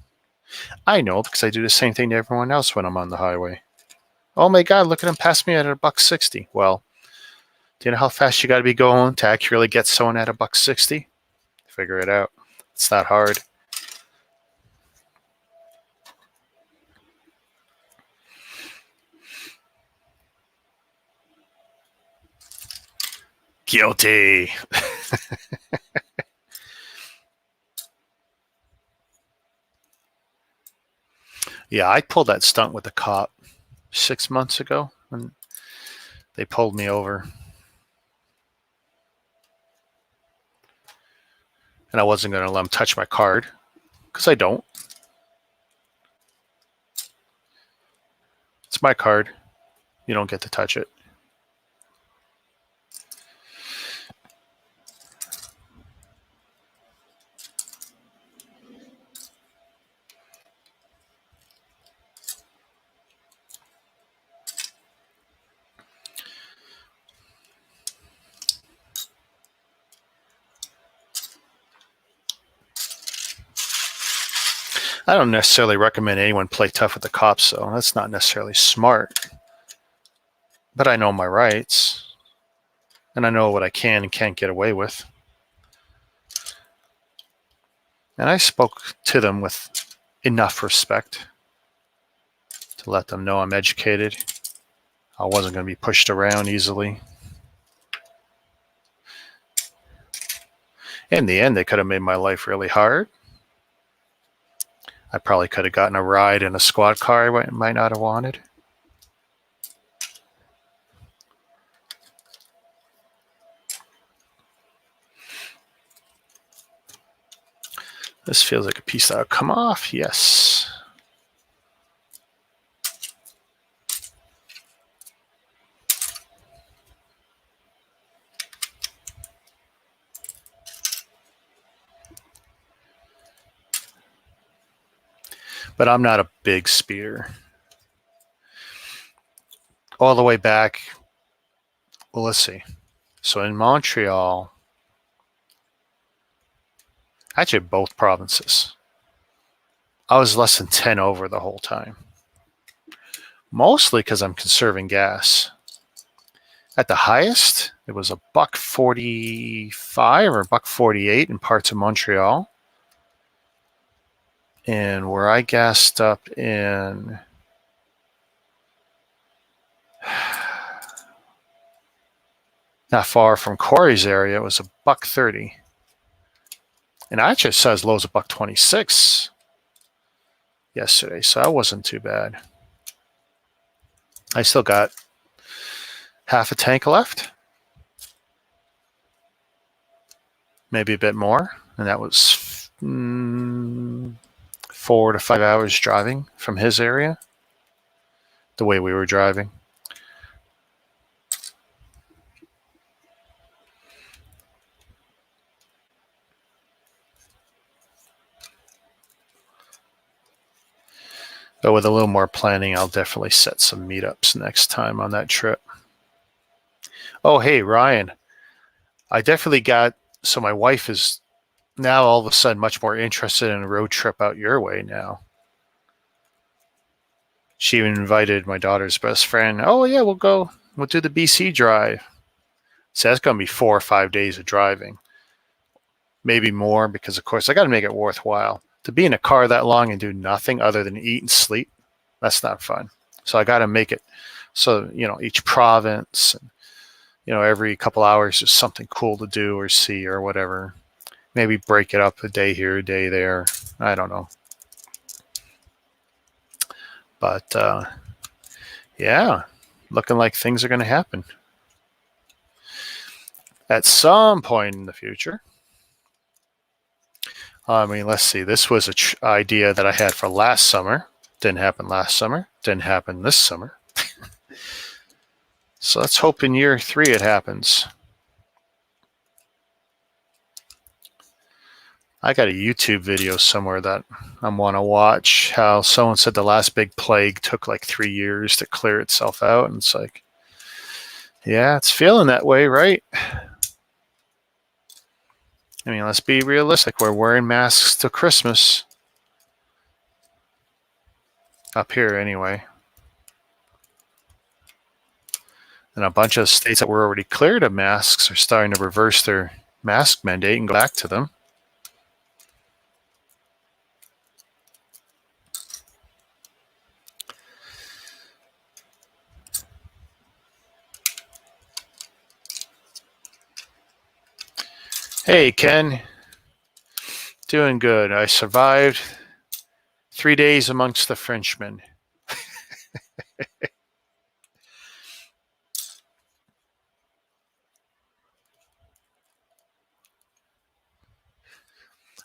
[SPEAKER 1] I know because I do the same thing to everyone else when I'm on the highway. Oh my God, look at him pass me at $1.60. Well, do you know how fast you got to be going to accurately get someone at $1.60? Figure it out. It's not hard. Guilty. Yeah, I pulled that stunt with a cop 6 months ago when they pulled me over. And I wasn't going to let them touch my card because I don't. It's my card. You don't get to touch it. I don't necessarily recommend anyone play tough with the cops, so that's not necessarily smart. But I know my rights, and I know what I can and can't get away with. And I spoke to them with enough respect to let them know I'm educated. I wasn't going to be pushed around easily. In the end, they could have made my life really hard. I probably could have gotten a ride in a squad car I might not have wanted. This feels like a piece that'll come off. Yes. But I'm not a big speeder. All the way back, well, let's see. So in Montreal, actually both provinces, I was less than 10 over the whole time. Mostly because I'm conserving gas. At the highest, it was $1.45 or $1.48 in parts of Montreal. And where I gassed up in not far from Corey's area. It was $1.30. And I actually saw as low as $1.26 yesterday, so that wasn't too bad. I still got half a tank left, maybe a bit more, and that was 4 to 5 hours driving from his area, the way we were driving. But with a little more planning, I'll definitely set some meetups next time on that trip. Oh, hey, Ryan. I definitely got, so my wife is now all of a sudden much more interested in a road trip out your way now. She even invited my daughter's best friend. Oh, yeah, we'll do the BC drive. So that's going to be 4 or 5 days of driving. Maybe more, because, of course, I got to make it worthwhile. To be in a car that long and do nothing other than eat and sleep, that's not fun. So I got to make it so, each province, every couple hours there's something cool to do or see or whatever. Maybe break it up a day here, a day there. I don't know. But, yeah, looking like things are going to happen at some point in the future. I mean, let's see. This was an idea that I had for last summer. Didn't happen last summer. Didn't happen this summer. So let's hope in year 3 it happens. I got a YouTube video somewhere that I want to watch, how someone said the last big plague took like 3 years to clear itself out. And it's like, yeah, it's feeling that way, right? I mean, let's be realistic. We're wearing masks till Christmas. Up here, anyway. And a bunch of states that were already cleared of masks are starting to reverse their mask mandate and go back to them. Hey, Ken. Doing good. I survived 3 days amongst the Frenchmen.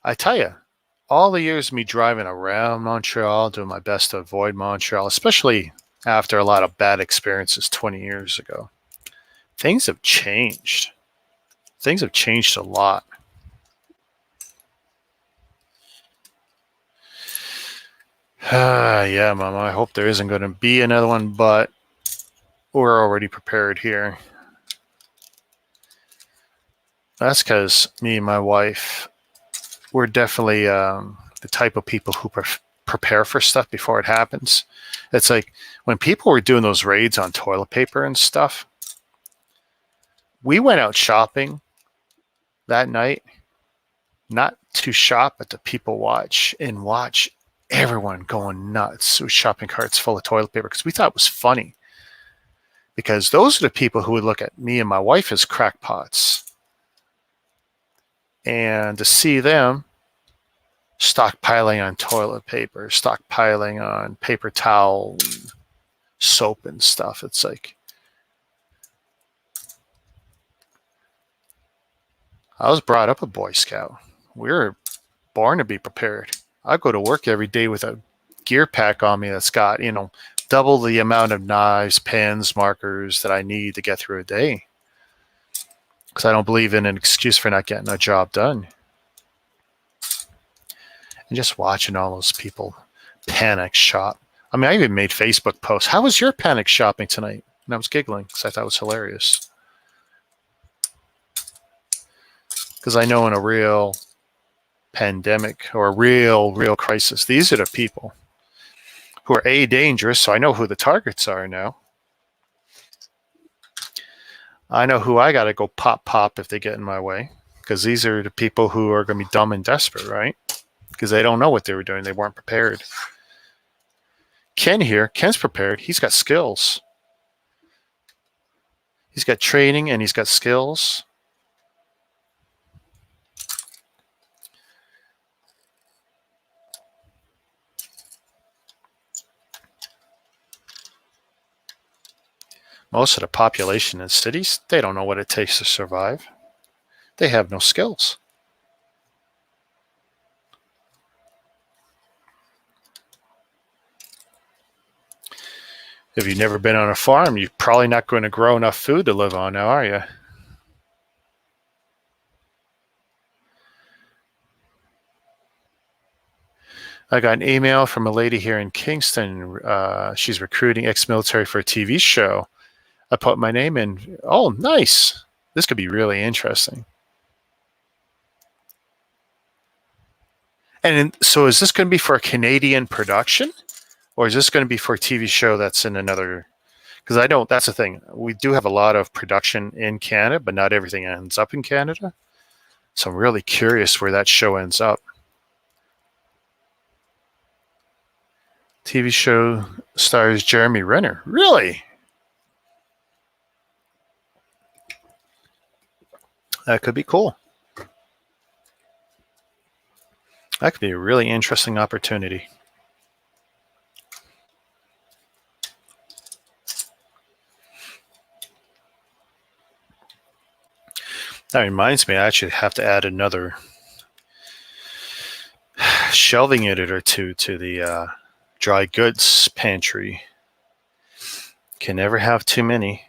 [SPEAKER 1] I tell you, all the years of me driving around Montreal, doing my best to avoid Montreal, especially after a lot of bad experiences 20 years ago, things have changed. Things have changed a lot. Yeah, Mama, I hope there isn't going to be another one, but we're already prepared here. That's because me and my wife, we're definitely the type of people who prepare for stuff before it happens. It's like when people were doing those raids on toilet paper and stuff, we went out shopping that night, not to shop, but to people watch and watch everyone going nuts with shopping carts full of toilet paper because we thought it was funny. Because those are the people who would look at me and my wife as crackpots. And to see them stockpiling on toilet paper, stockpiling on paper towel, soap and stuff, it's like, I was brought up a Boy Scout. We were born to be prepared. I go to work every day with a gear pack on me that's got, double the amount of knives, pens, markers that I need to get through a day. Because I don't believe in an excuse for not getting a job done. And just watching all those people panic shop. I mean, I even made Facebook posts. How was your panic shopping tonight? And I was giggling because I thought it was hilarious. Because I know in a real pandemic or a real crisis, these are the people who are dangerous. So I know who the targets are now. I know who I got to go pop if they get in my way. Because these are the people who are going to be dumb and desperate, right? Because they don't know what they were doing. They weren't prepared. Ken here, Ken's prepared. He's got skills. He's got training and he's got skills. Most of the population in cities, they don't know what it takes to survive. They have no skills. If you've never been on a farm, you're probably not going to grow enough food to live on now, are you? I got an email from a lady here in Kingston. She's recruiting ex-military for a TV show. I put my name in. Oh, nice. This could be really interesting. And so is this going to be for a Canadian production? Or is this going to be for a TV show that's in another? Because I don't, that's the thing. We do have a lot of production in Canada, but not everything ends up in Canada. So I'm really curious where that show ends up. TV show stars Jeremy Renner. Really? That could be cool. That could be a really interesting opportunity. That reminds me, I actually have to add another shelving unit or two to the dry goods pantry. Can never have too many.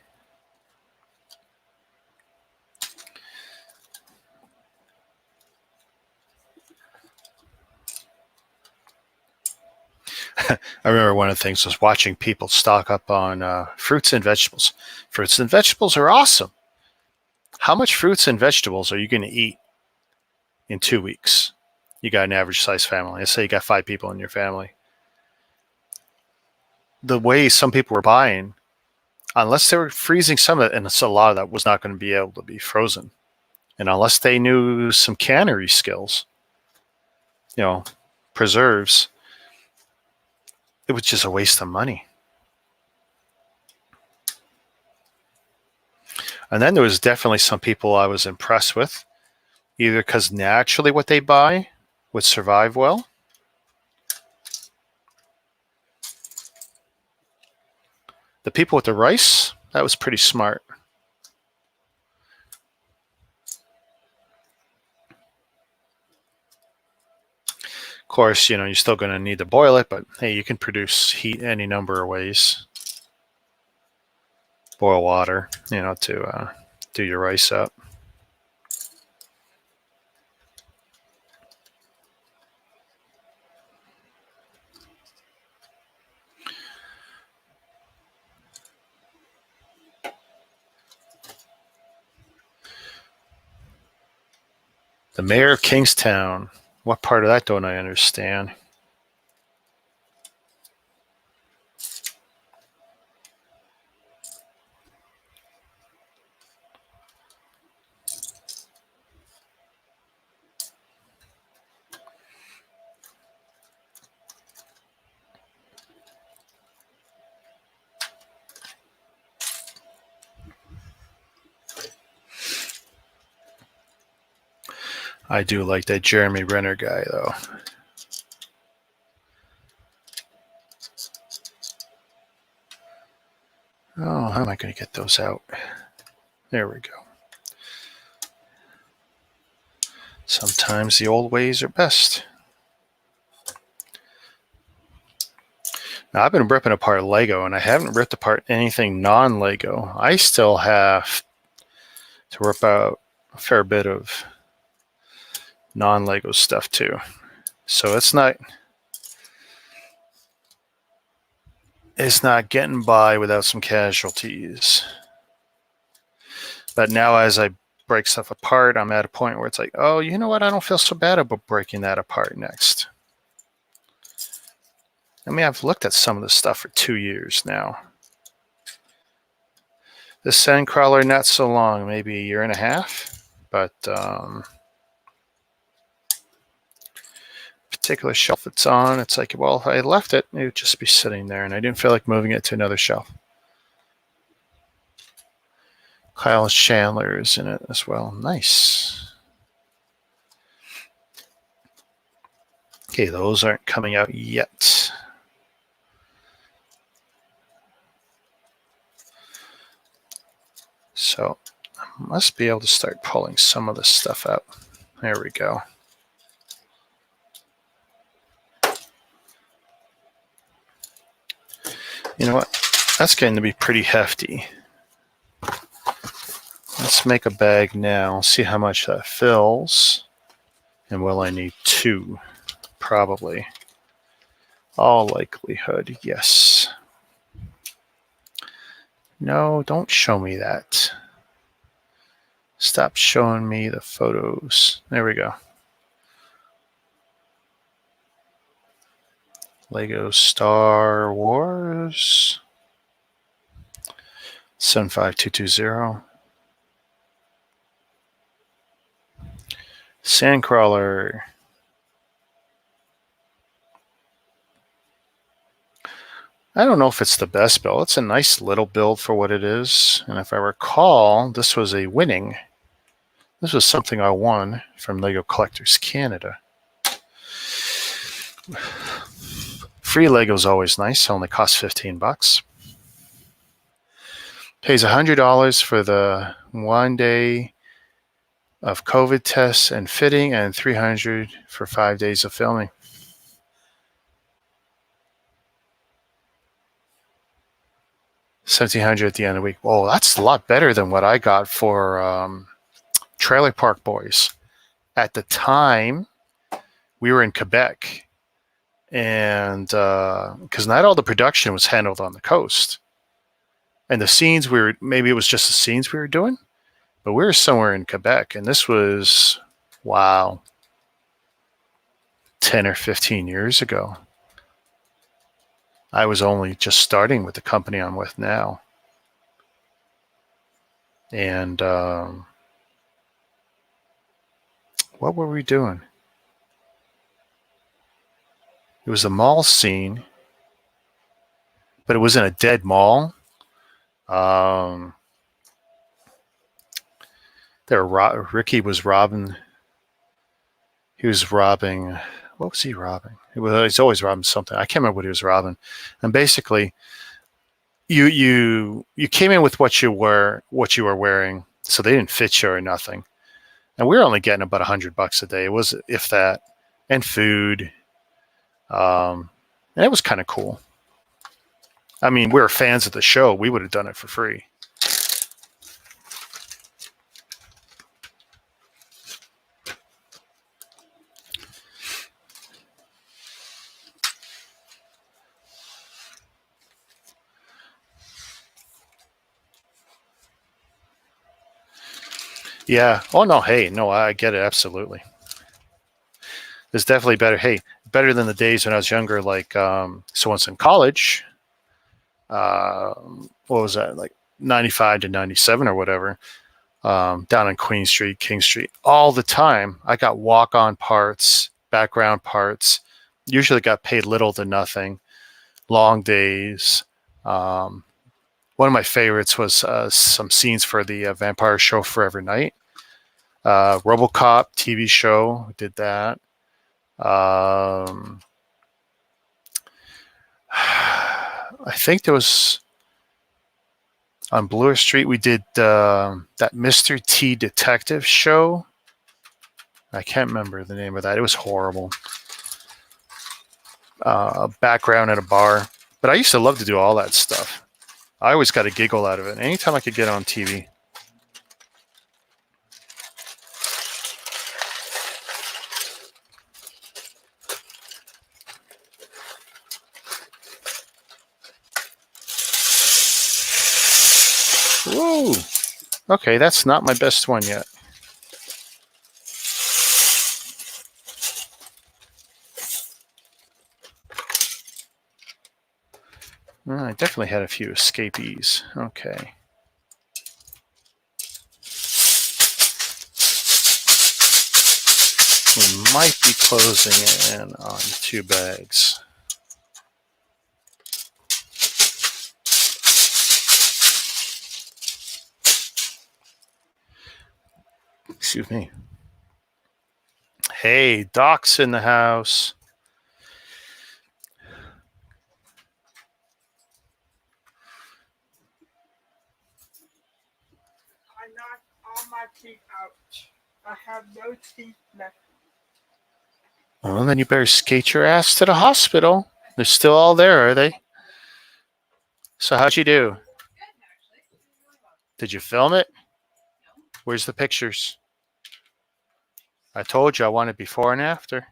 [SPEAKER 1] I remember one of the things was watching people stock up on fruits and vegetables. Fruits and vegetables are awesome. How much fruits and vegetables are you going to eat in 2 weeks? You got an average size family. Let's say you got 5 people in your family. The way some people were buying, unless they were freezing some of it, and it's a lot of that was not going to be able to be frozen. And unless they knew some cannery skills, preserves, it was just a waste of money. And then there was definitely some people I was impressed with, either because naturally what they buy would survive well. The people with the rice, that was pretty smart. Of course, you're still going to need to boil it, but hey, you can produce heat any number of ways. Boil water, to do your rice up. The mayor of Kingstown. What part of that don't I understand? I do like that Jeremy Renner guy, though. Oh, how am I going to get those out? There we go. Sometimes the old ways are best. Now, I've been ripping apart Lego, and I haven't ripped apart anything non-Lego. I still have to rip out a fair bit of non-Lego stuff, too. So it's not getting by without some casualties. But now as I break stuff apart, I'm at a point where it's like, oh, you know what? I don't feel so bad about breaking that apart next. I mean, I've looked at some of this stuff for 2 years now. The Sandcrawler, not so long, maybe a year and a half. But particular shelf it's on, it's like, well, if I left it, it would just be sitting there, and I didn't feel like moving it to another shelf. Kyle Chandler is in it as well. Nice. Okay, those aren't coming out yet. So I must be able to start pulling some of this stuff out. There we go. You know what? That's getting to be pretty hefty. Let's make a bag now, see how much that fills. And will I need 2? Probably. All likelihood, yes. No, don't show me that. Stop showing me the photos. There we go. Lego Star Wars 75220. Sandcrawler. I don't know if it's the best build. It's a nice little build for what it is. And if I recall, this was a winning. This was something I won from Lego Collectors Canada. Free Lego is always nice. Only costs $15. Pays $100 for the 1 day of COVID tests and fitting, and $300 for 5 days of filming. $1,700 at the end of the week. Oh, that's a lot better than what I got for Trailer Park Boys. At the time, we were in Quebec, and because not all the production was handled on the coast, and the scenes maybe it was just the scenes we were doing, but we were somewhere in Quebec, and this was, wow, 10 or 15 years ago. I was only just starting with the company I'm with now. And what were we doing? It was a mall scene, but it was in a dead mall. Ricky was robbing. He was robbing. What was he robbing? He's always robbing something. I can't remember what he was robbing. And basically, you came in with what you were wearing, so they didn't fit you or nothing. And we were only getting about $100 a day. It was, if that, and food. And it was kind of cool. I mean, we were fans of the show. We would have done it for free. Yeah. Oh, no. Hey, no, I get it. Absolutely. It's definitely better. Hey, better than the days when I was younger. Like, so once in college, what was that? Like 95 to 97 or whatever, down on Queen Street, King Street, all the time. I got walk-on parts, background parts, usually got paid little to nothing, long days. One of my favorites was some scenes for the vampire show Forever Night. RoboCop TV show, did that. I think there was on Bloor Street, we did that Mr. T detective show. I can't remember the name of that. It was horrible. Background at a bar. But I used to love to do all that stuff. I always got a giggle out of it. Anytime I could get on TV. Whoa. Okay, that's not my best one yet. I definitely had a few escapees. Okay. We might be closing in on 2 bags. Excuse me. Hey, Doc's in the house.
[SPEAKER 2] I knocked all my teeth out. I have no teeth left.
[SPEAKER 1] Well, then you better skate your ass to the hospital. They're still all there, are they? So how'd you do? Did you film it? Where's the pictures? I told you I wanted before and after.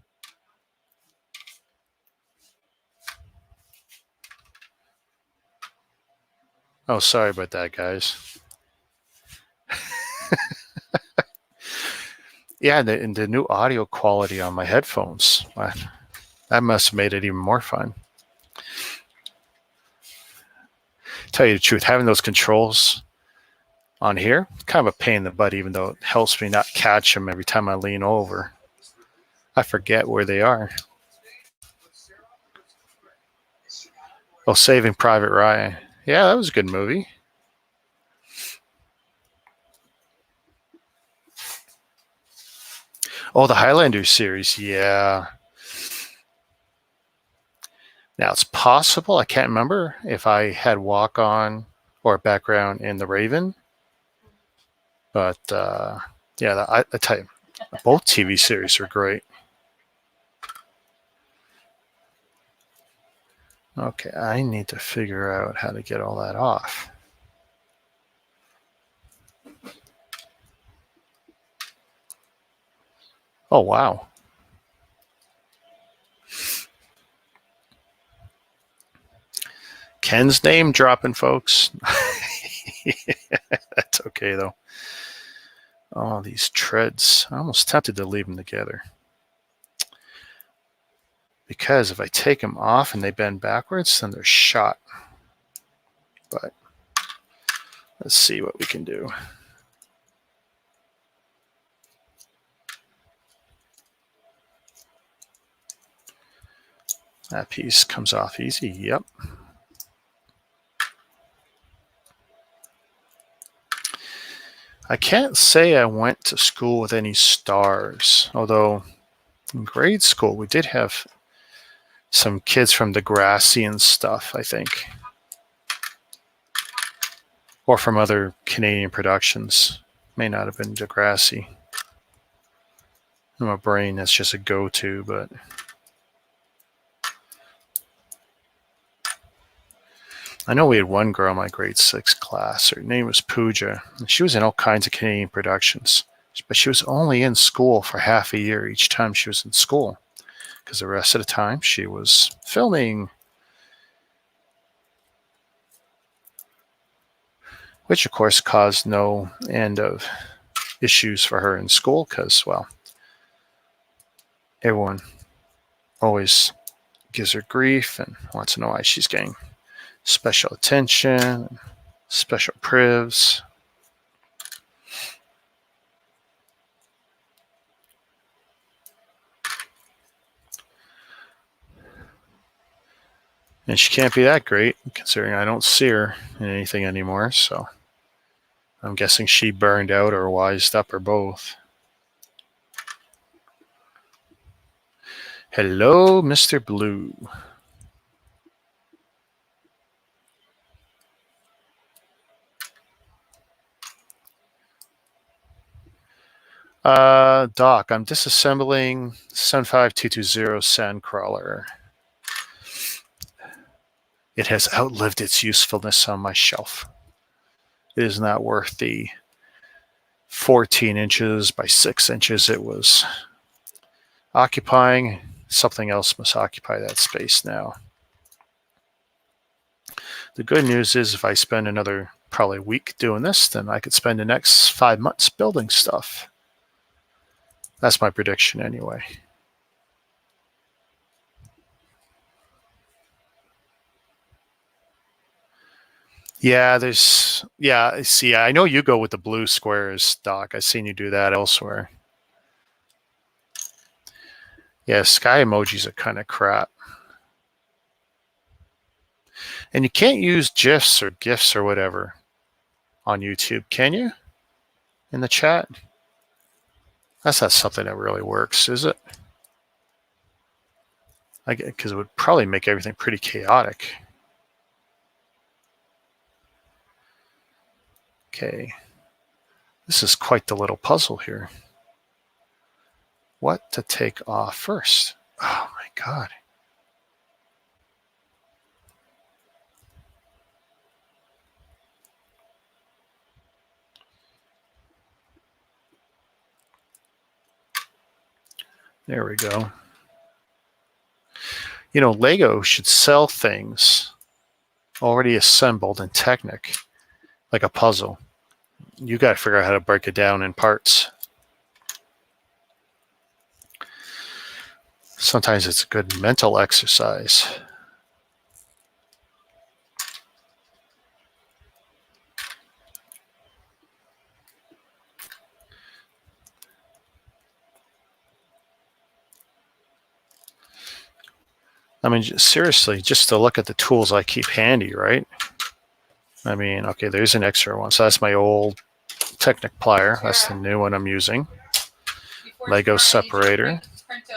[SPEAKER 1] Oh, sorry about that, guys. Yeah, the new audio quality on my headphones. That must have made it even more fun. Tell you the truth, having those controls on here, kind of a pain in the butt, even though it helps me not catch them every time I lean over. I forget where they are. Oh, Saving Private Ryan. Yeah, that was a good movie. Oh, the Highlander series. Yeah. Now, it's possible, I can't remember if I had walk on or background in The Raven. But yeah, I tell you, both TV series are great. Okay, I need to figure out how to get all that off. Oh, wow. Ken's name dropping, folks. That's okay, though. Oh, these treads. I'm almost tempted to leave them together. Because if I take them off and they bend backwards, then they're shot. But let's see what we can do. That piece comes off easy. Yep. I can't say I went to school with any stars, although in grade school we did have some kids from Degrassi and stuff, I think. Or from other Canadian productions. May not have been Degrassi. In my brain, that's just a go-to, but... I know we had one girl in my grade 6 class. Her name was Pooja. And she was in all kinds of Canadian productions. But she was only in school for half a year each time she was in school. Because the rest of the time, she was filming. Which, of course, caused no end of issues for her in school. Because, well, everyone always gives her grief and wants to know why she's getting special attention, special privs. And she can't be that great, considering I don't see her in anything anymore, so I'm guessing she burned out or wised up or both. Hello, Mr. Blue. Doc, I'm disassembling 75220 Sandcrawler. It has outlived its usefulness on my shelf. It is not worth the 14 inches by 6 inches it was occupying. Something else must occupy that space now. The good news is if I spend another probably week doing this, then I could spend the next 5 months building stuff. That's my prediction anyway. Yeah, see, I know you go with the blue squares, Doc. I've seen you do that elsewhere. Yeah, sky emojis are kind of crap. And you can't use GIFs or GIFs or whatever on YouTube, can you? In the chat? That's not something that really works, is it? Because it would probably make everything pretty chaotic. Okay. This is quite the little puzzle here. What to take off first? Oh my God. There we go. You know, Lego should sell things already assembled in Technic, like a puzzle. You got to figure out how to break it down in parts. Sometimes it's a good mental exercise. I mean, seriously, just to look at the tools I keep handy, right? I mean, okay, there's an extra one. So that's my old Technic plier. That's the new one I'm using. Lego separator.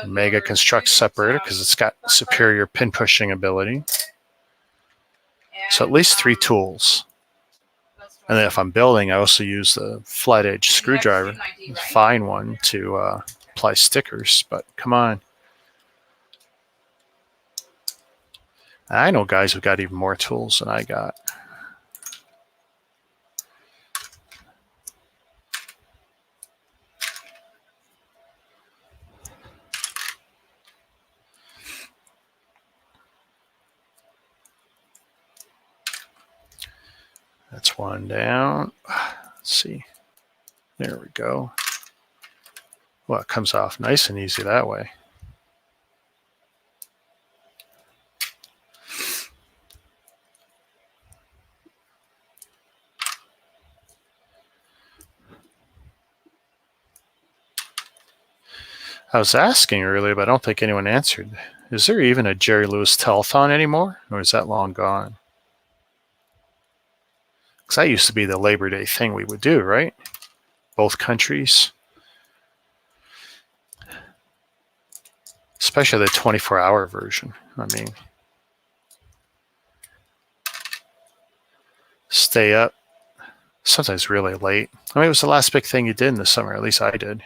[SPEAKER 1] Mega Construct separator because it's got superior pin pushing ability. So at least 3 tools. And then if I'm building, I also use the flat edge screwdriver, the fine one, to apply stickers. But come on. I know guys who got even more tools than I got. That's one down. Let's see. There we go. Well, it comes off nice and easy that way. I was asking earlier, but I don't think anyone answered. Is there even a Jerry Lewis telethon anymore, or is that long gone? Because that used to be the Labor Day thing we would do, right? Both countries. Especially the 24-hour version. I mean, stay up, sometimes really late. I mean, it was the last big thing you did in the summer, at least I did.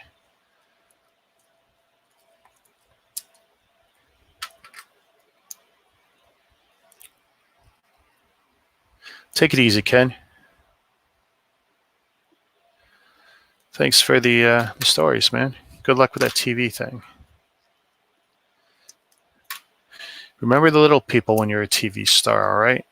[SPEAKER 1] Take it easy, Ken. Thanks for the stories, man. Good luck with that TV thing. Remember the little people when you're a TV star, all right?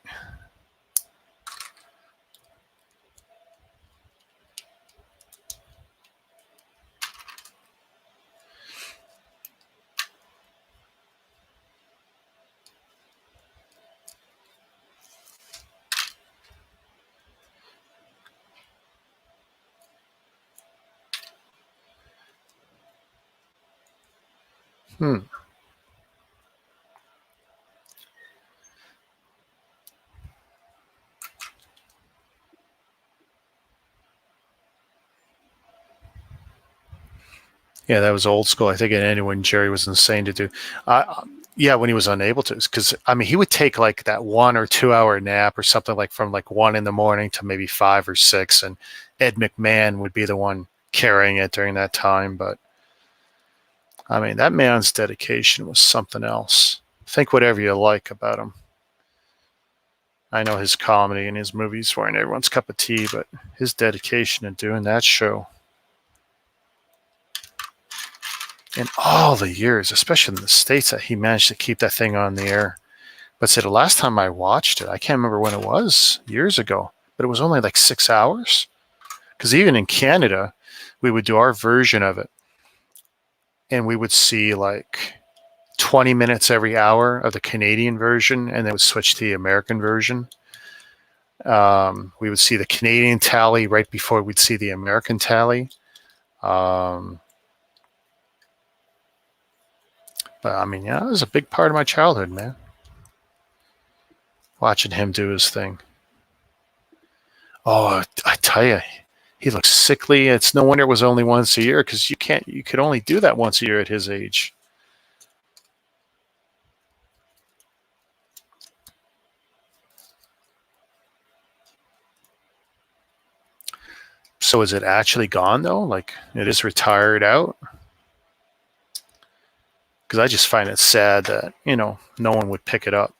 [SPEAKER 1] Yeah, that was old school. I think anyone Jerry was insane to do. Yeah, when he was unable to, because I mean, he would take like that 1 or 2 hour nap or something like from like 1 in the morning to maybe 5 or 6, and Ed McMahon would be the one carrying it during that time. But I mean, that man's dedication was something else. Think whatever you like about him. I know his comedy and his movies weren't everyone's cup of tea, but his dedication in doing that show. In all the years, especially in the States, that he managed to keep that thing on the air. But say the last time I watched it, I can't remember when it was, years ago, but it was only like 6 hours. Because even in Canada, we would do our version of it, and we would see like 20 minutes every hour of the Canadian version, and then would switch to the American version. We would see the Canadian tally right before we'd see the American tally. But I mean, yeah, it was a big part of my childhood, man. Watching him do his thing. Oh, I tell you, He looks sickly. It's no wonder it was only once a year, because you could only do that once a year at his age. So is it actually gone though? Like, it is retired out? Because I just find it sad that, no one would pick it up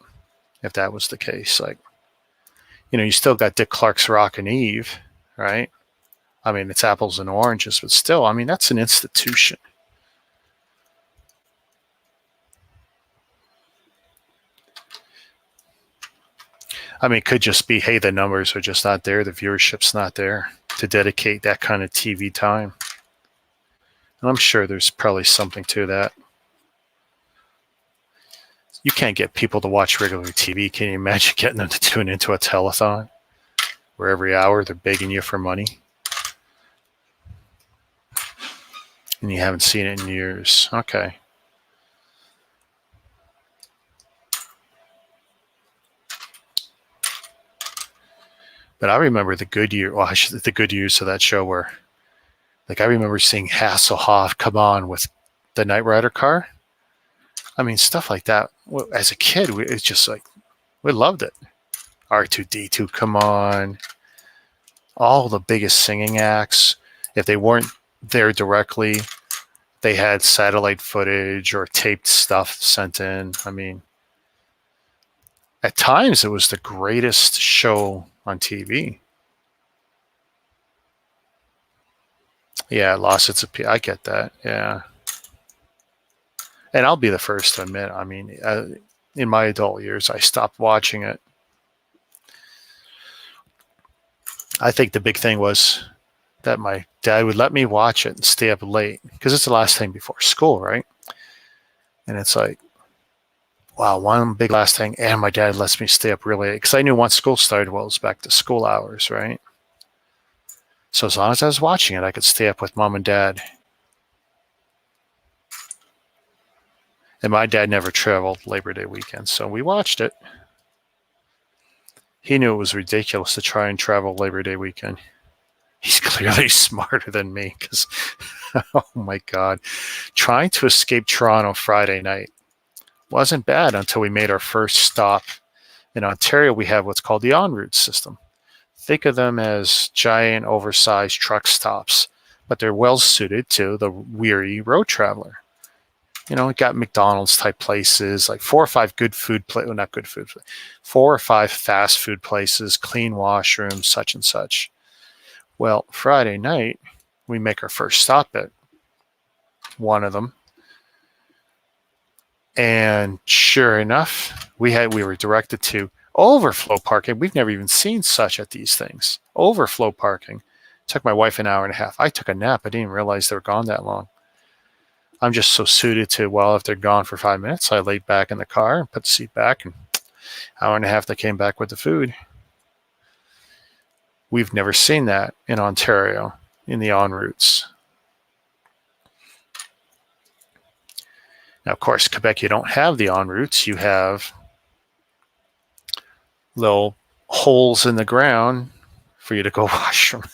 [SPEAKER 1] if that was the case. Like, you still got Dick Clark's Rockin' Eve, right? I mean, it's apples and oranges, but still, I mean, that's an institution. I mean, it could just be, hey, the numbers are just not there. The viewership's not there to dedicate that kind of TV time. And I'm sure there's probably something to that. You can't get people to watch regular TV. Can you imagine getting them to tune into a telethon where every hour they're begging you for money? And you haven't seen it in years. Okay. But I remember the good years of that show where, like, I remember seeing Hasselhoff come on with the Knight Rider car. I mean, stuff like that. As a kid, it's just like, we loved it. R2-D2 come on. All the biggest singing acts. If they weren't there directly, they had satellite footage or taped stuff sent in. I mean, at times it was the greatest show on TV. Yeah, it lost its appeal. I get that. Yeah. And I'll be the first to admit, I mean, in my adult years, I stopped watching it. I think the big thing was that my dad would let me watch it and stay up late, because it's the last thing before school, right? And it's like, wow, one big last thing. And my dad lets me stay up really late, because I knew once school started, well, it was back to school hours, right? So as long as I was watching it, I could stay up with mom and dad. And my dad never traveled Labor Day weekend, so we watched it. He knew it was ridiculous to try and travel Labor Day weekend. He's clearly smarter than me, because, oh my God, trying to escape Toronto Friday night wasn't bad until we made our first stop. In Ontario, we have what's called the en route system. Think of them as giant, oversized truck stops, but they're well suited to the weary road traveler. We got McDonald's type places, like 4 or 5 good food places, well, not good food, 4 or 5 fast food places, clean washrooms, such and such. Well, Friday night, we make our first stop at one of them. And sure enough, we were directed to overflow parking. We've never even seen such at these things. Overflow parking. It took my wife an hour and a half. I took a nap. I didn't even realize they were gone that long. I'm just so suited to, well, if they're gone for 5 minutes, I laid back in the car and put the seat back, and hour and a half they came back with the food. We've never seen that in Ontario in the en routes. Now, of course, Quebec, you don't have the en routes. You have little holes in the ground for you to go wash from.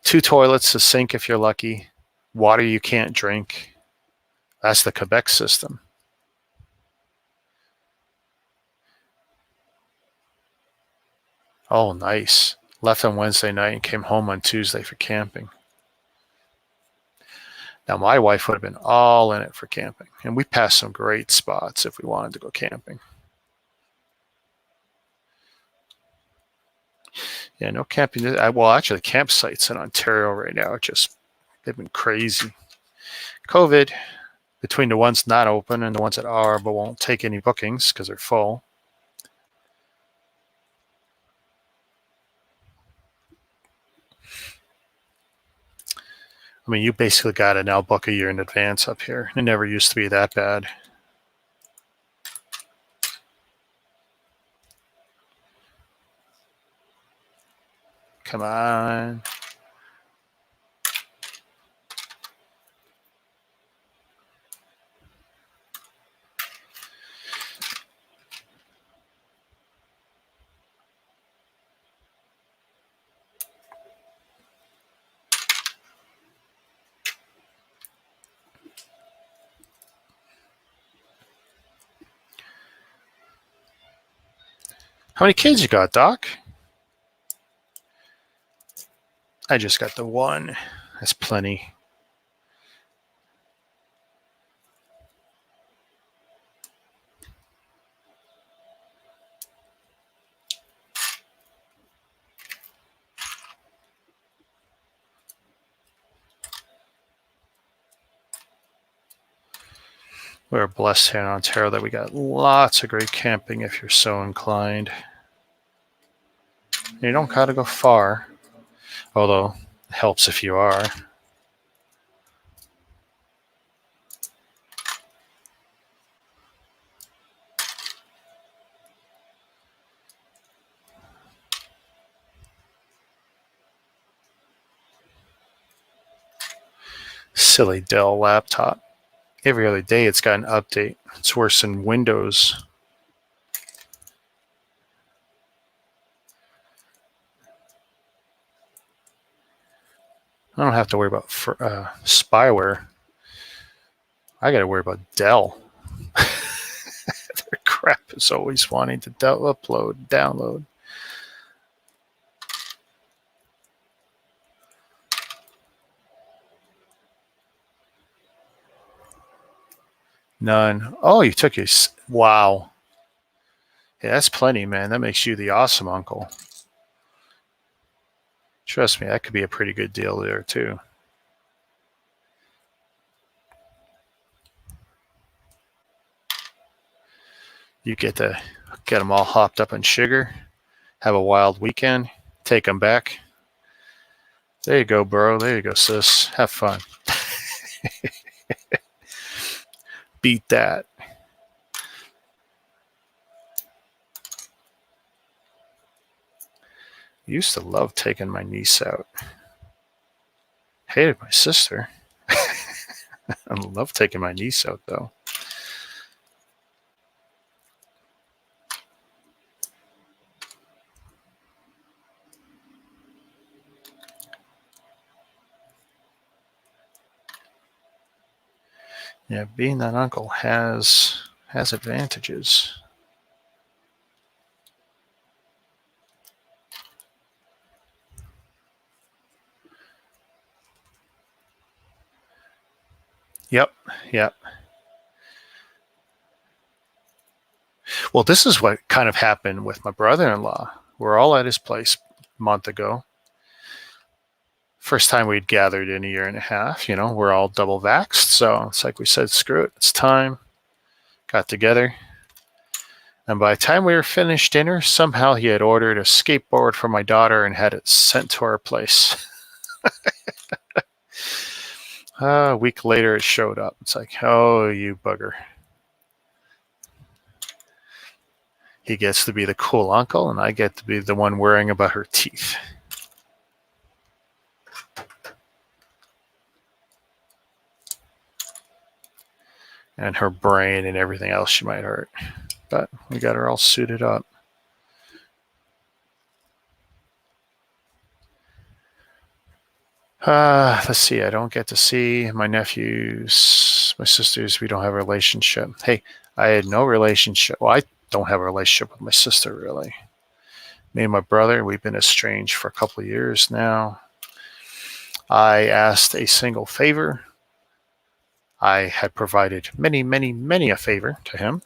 [SPEAKER 1] 2 toilets, a sink if you're lucky, water you can't drink. That's the Quebec system. Oh, nice. Left on Wednesday night and came home on Tuesday for camping. Now, my wife would have been all in it for camping, and we passed some great spots if we wanted to go camping. Yeah, no camping. Well, actually, campsites in Ontario right now they've been crazy. COVID, between the ones not open and the ones that are but won't take any bookings because they're full. I mean, you basically got to now book a year in advance up here. It never used to be that bad. Come on. How many kids you got, Doc? I just got the one. That's plenty. We're blessed here in Ontario that we got lots of great camping if you're so inclined. You don't gotta go far, although it helps if you are. Silly Dell laptop. Every other day it's got an update. It's worse than Windows. I don't have to worry about spyware. I got to worry about Dell. Their crap is always wanting to upload, download. None. Oh, you took your... Wow. Yeah, that's plenty, man. That makes you the awesome uncle. Trust me, that could be a pretty good deal there, too. You get to get them all hopped up in sugar, have a wild weekend, take them back. There you go, bro. There you go, sis. Have fun. Beat that. Used to love taking my niece out. Hated my sister. I love taking my niece out, though. Yeah, being that uncle has advantages. Yep. Well, this is what kind of happened with my brother-in-law. We're all at his place a month ago. First time we'd gathered in a year and a half. You know, we're all double vaxxed. So it's like we said, screw it. It's time. Got together. And by the time we were finished dinner, somehow he had ordered a skateboard for my daughter and had it sent to our place. A week later, it showed up. It's like, oh, you bugger. He gets to be the cool uncle, and I get to be the one worrying about her teeth. And her brain and everything else she might hurt. But we got her all suited up. Let's see. I don't get to see my nephews, my sisters. We don't have a relationship. Hey, I had no relationship. Well, I don't have a relationship with my sister, really. Me and my brother, we've been estranged for a couple of years now. I asked a single favor. I had provided many a favor to him,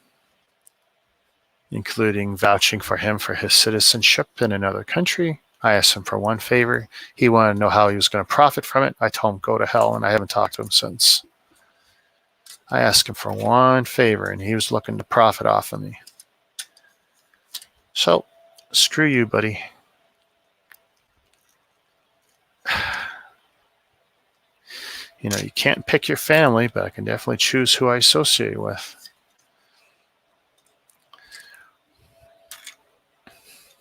[SPEAKER 1] including vouching for him for his citizenship in another country. I asked him for one favor. He wanted to know how he was going to profit from it. I told him, go to hell, and I haven't talked to him since. I asked him for one favor, and he was looking to profit off of me. So, screw you, buddy. You know, you can't pick your family, but I can definitely choose who I associate with.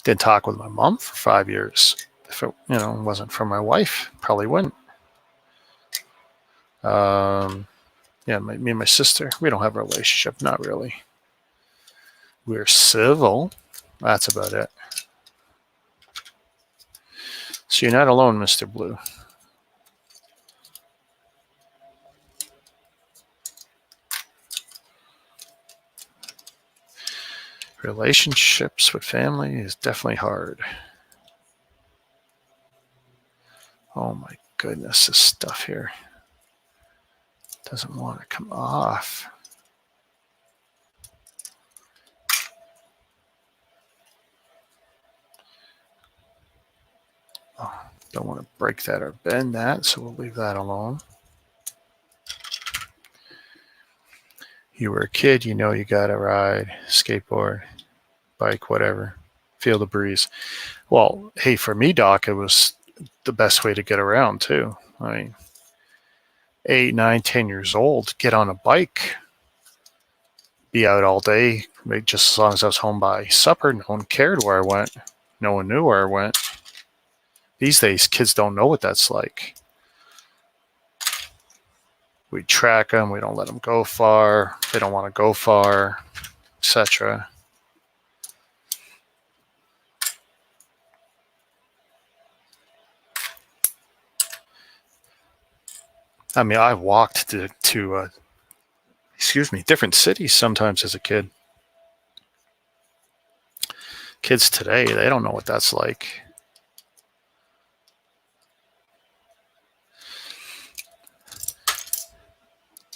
[SPEAKER 1] Didn't talk with my mom for 5 years. If it, wasn't for my wife, probably wouldn't. Me and my sister, we don't have a relationship, not really. We're civil. That's about it. So you're not alone, Mr. Blue. Relationships with family is definitely hard. Oh my goodness, this stuff here doesn't want to come off. Oh, don't want to break that or bend that, so we'll leave that alone. You were a kid, you know you got to ride, skateboard, bike, whatever, feel the breeze. Well, hey, for me, Doc, it was the best way to get around too. I mean, 8, 9, 10 years old, get on a bike, be out all day, just as long as I was home by supper. No one cared where I went. No one knew where I went. These days, kids don't know what that's like. We track them. We don't let them go far. They don't want to go far, etc. I mean, I walked to different cities sometimes as a kid. Kids today, they don't know what that's like.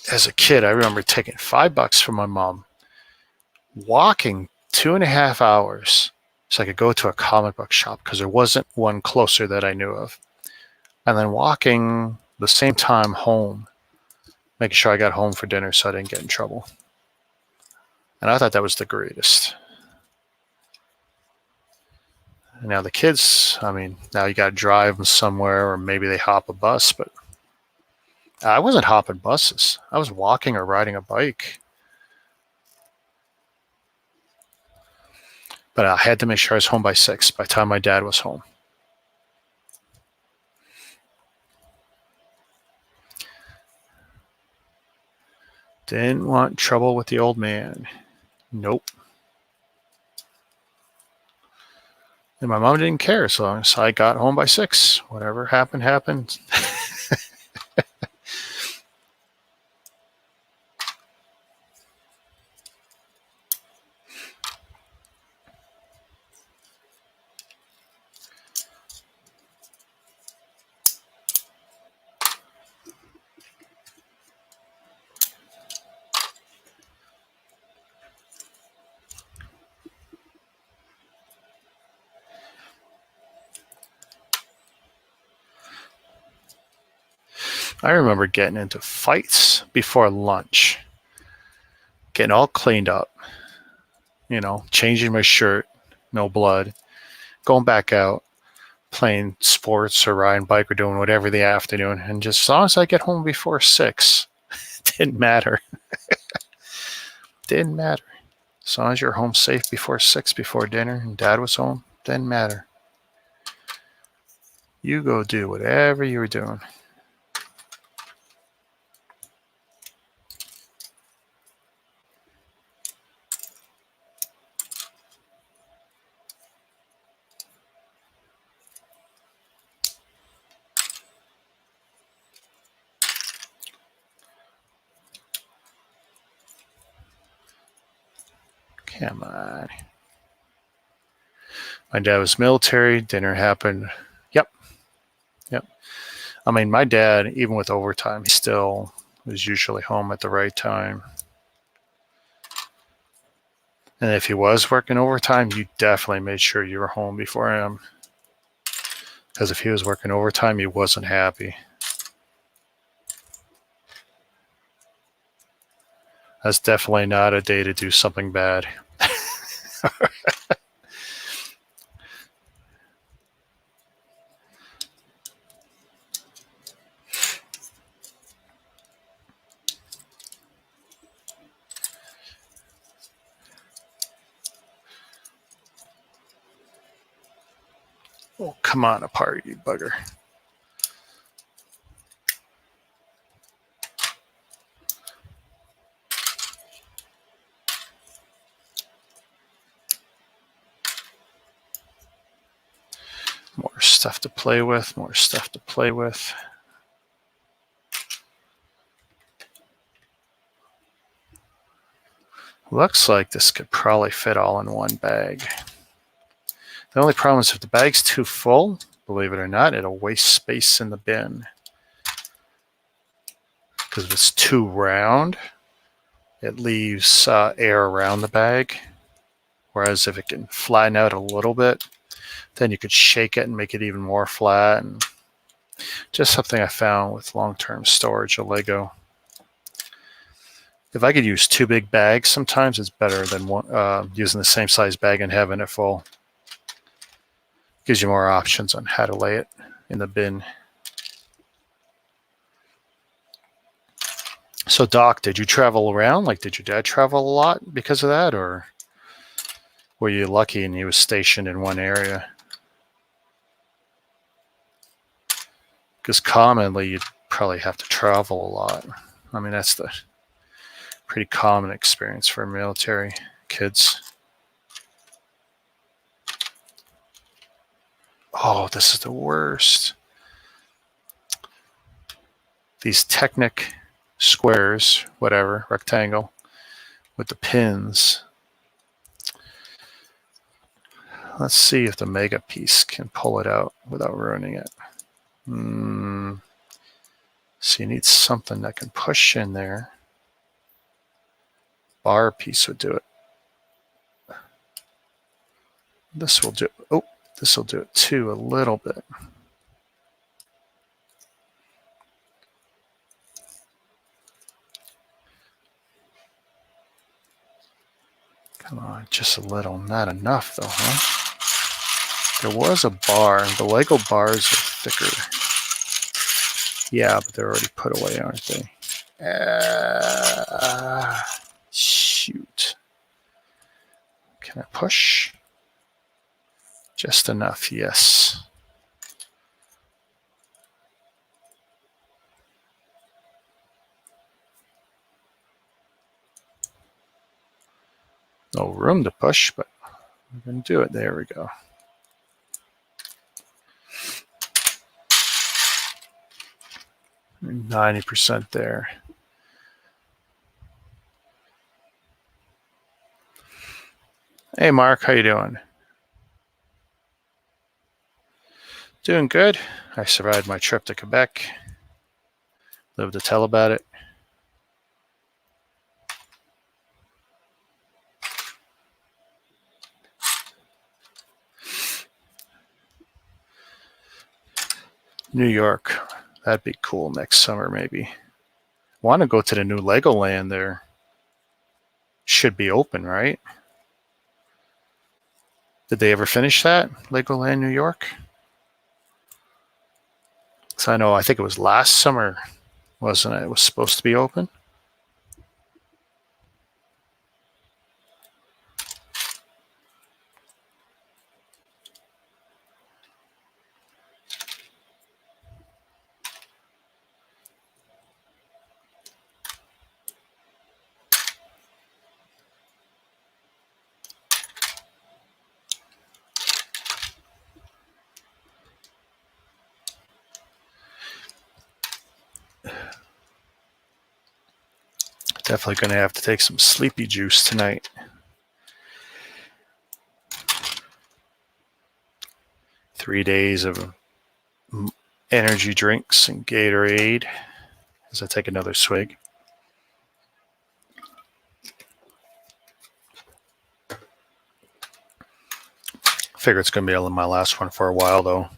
[SPEAKER 1] As a kid, I remember taking $5 from my mom, walking 2.5 hours so I could go to a comic book shop because there wasn't one closer that I knew of. And then walking the same time home, making sure I got home for dinner so I didn't get in trouble. And I thought that was the greatest. And now the kids, I mean, now you got to drive them somewhere, or maybe they hop a bus, but I wasn't hopping buses. I was walking or riding a bike. But I had to make sure I was home by 6 by the time my dad was home. Didn't want trouble with the old man. Nope. And my mom didn't care as long as I got home by 6. Whatever happened, happened. I remember getting into fights before lunch, getting all cleaned up, changing my shirt, no blood, going back out, playing sports or riding bike or doing whatever the afternoon. And just as long as I get home before 6, didn't matter. Didn't matter. As long as you're home safe before 6, before dinner, and dad was home, didn't matter. You go do whatever you were doing. Come on. My dad was military. Dinner happened. Yep. I mean, my dad, even with overtime, he still was usually home at the right time. And if he was working overtime, you definitely made sure you were home before him. Because if he was working overtime, he wasn't happy. That's definitely not a day to do something bad. Oh, come on apart, you bugger. More stuff to play with, more stuff to play with. Looks like this could probably fit all in one bag. The only problem is if the bag's too full, believe it or not, it'll waste space in the bin. Because if it's too round, it leaves air around the bag. Whereas if it can flatten out a little bit, then you could shake it and make it even more flat. And just something I found with long-term storage of Lego. If I could use 2 big bags, sometimes it's better than using the same size bag and having it full. Gives you more options on how to lay it in the bin. So Doc, did you travel around? Like, did your dad travel a lot because of that? Or were you lucky and he was stationed in one area? Because commonly you'd probably have to travel a lot. I mean, that's the pretty common experience for military kids. Oh, this is the worst. These Technic squares, whatever, rectangle, with the pins. Let's see if the Mega piece can pull it out without ruining it. So you need something that can push in there. Bar piece would do it. This will do it. Oh, this will do it too, a little bit. Come on, just a little. Not enough though, huh? There was a bar. The Lego bars are thicker. Yeah, but they're already put away, aren't they? Shoot. Can I push? Just enough, yes. No room to push, but we're going to do it. There we go. And 90% there. Hey, Mark, how you doing? Doing good. I survived my trip to Quebec. Lived to tell about it. New York. That'd be cool next summer, maybe. Want to go to the new Legoland there. Should be open, right? Did they ever finish that? Legoland New York? So I think it was last summer, wasn't it? It was supposed to be open. Definitely going to have to take some sleepy juice tonight. Three days of energy drinks and Gatorade as I take another swig. Figure it's going to be my last one for a while, though.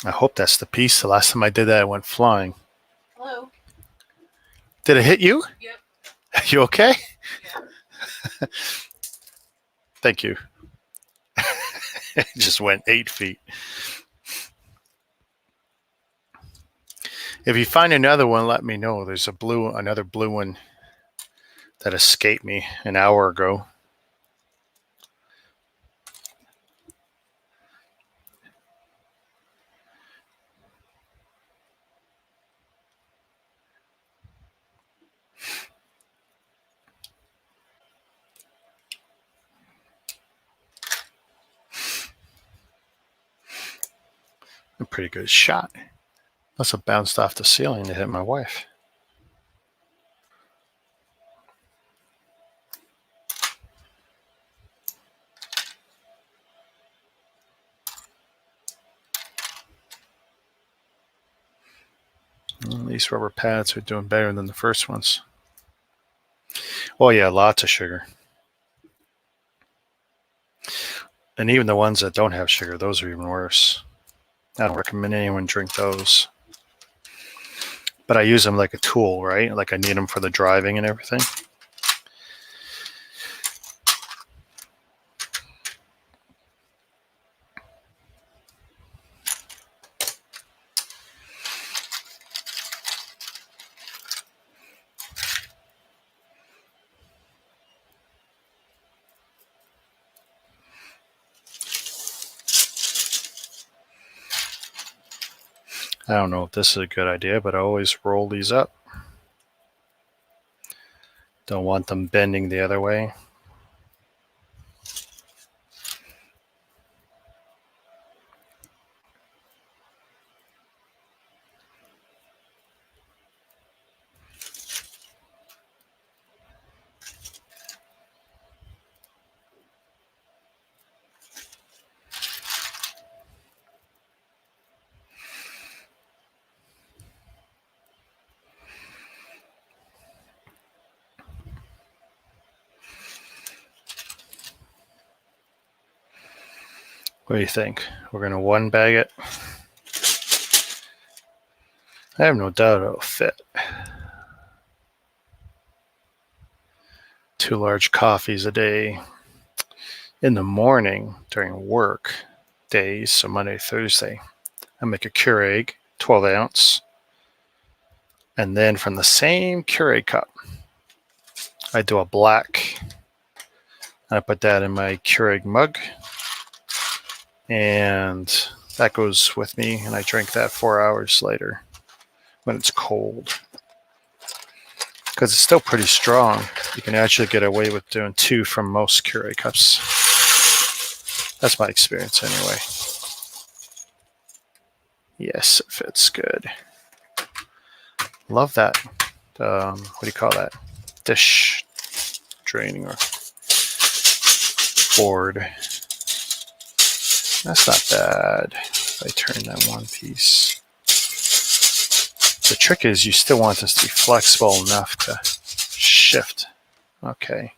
[SPEAKER 1] I hope that's the piece. The last time I did that, I went flying.
[SPEAKER 2] Hello.
[SPEAKER 1] Did it hit you?
[SPEAKER 2] Yep.
[SPEAKER 1] You okay?
[SPEAKER 2] Yeah.
[SPEAKER 1] Thank you. It just went 8 feet. If you find another one, let me know. There's another blue one that escaped me an hour ago. A pretty good shot. Must have bounced off the ceiling to hit my wife. Well, these rubber pads are doing better than the first ones. Oh yeah, lots of sugar. And even the ones that don't have sugar, those are even worse. I don't recommend anyone drink those. But I use them like a tool, right? Like I need them for the driving and everything. I don't know if this is a good idea, but I always roll these up. Don't want them bending the other way. What do you think? We're going to one bag it. I have no doubt it'll fit. 2 large coffees a day. In the morning during work days, so Monday, Thursday, I make a Keurig, 12 ounce. And then from the same Keurig cup, I do a black. I put that in my Keurig mug. And that goes with me, and I drink that 4 hours later when it's cold. Because it's still pretty strong. You can actually get away with doing 2 from most Keurig cups. That's my experience anyway. Yes, it fits good. Love that. What do you call that? Dish draining or board. That's not bad. If I turn that one piece. The trick is you still want this to be flexible enough to shift. Okay.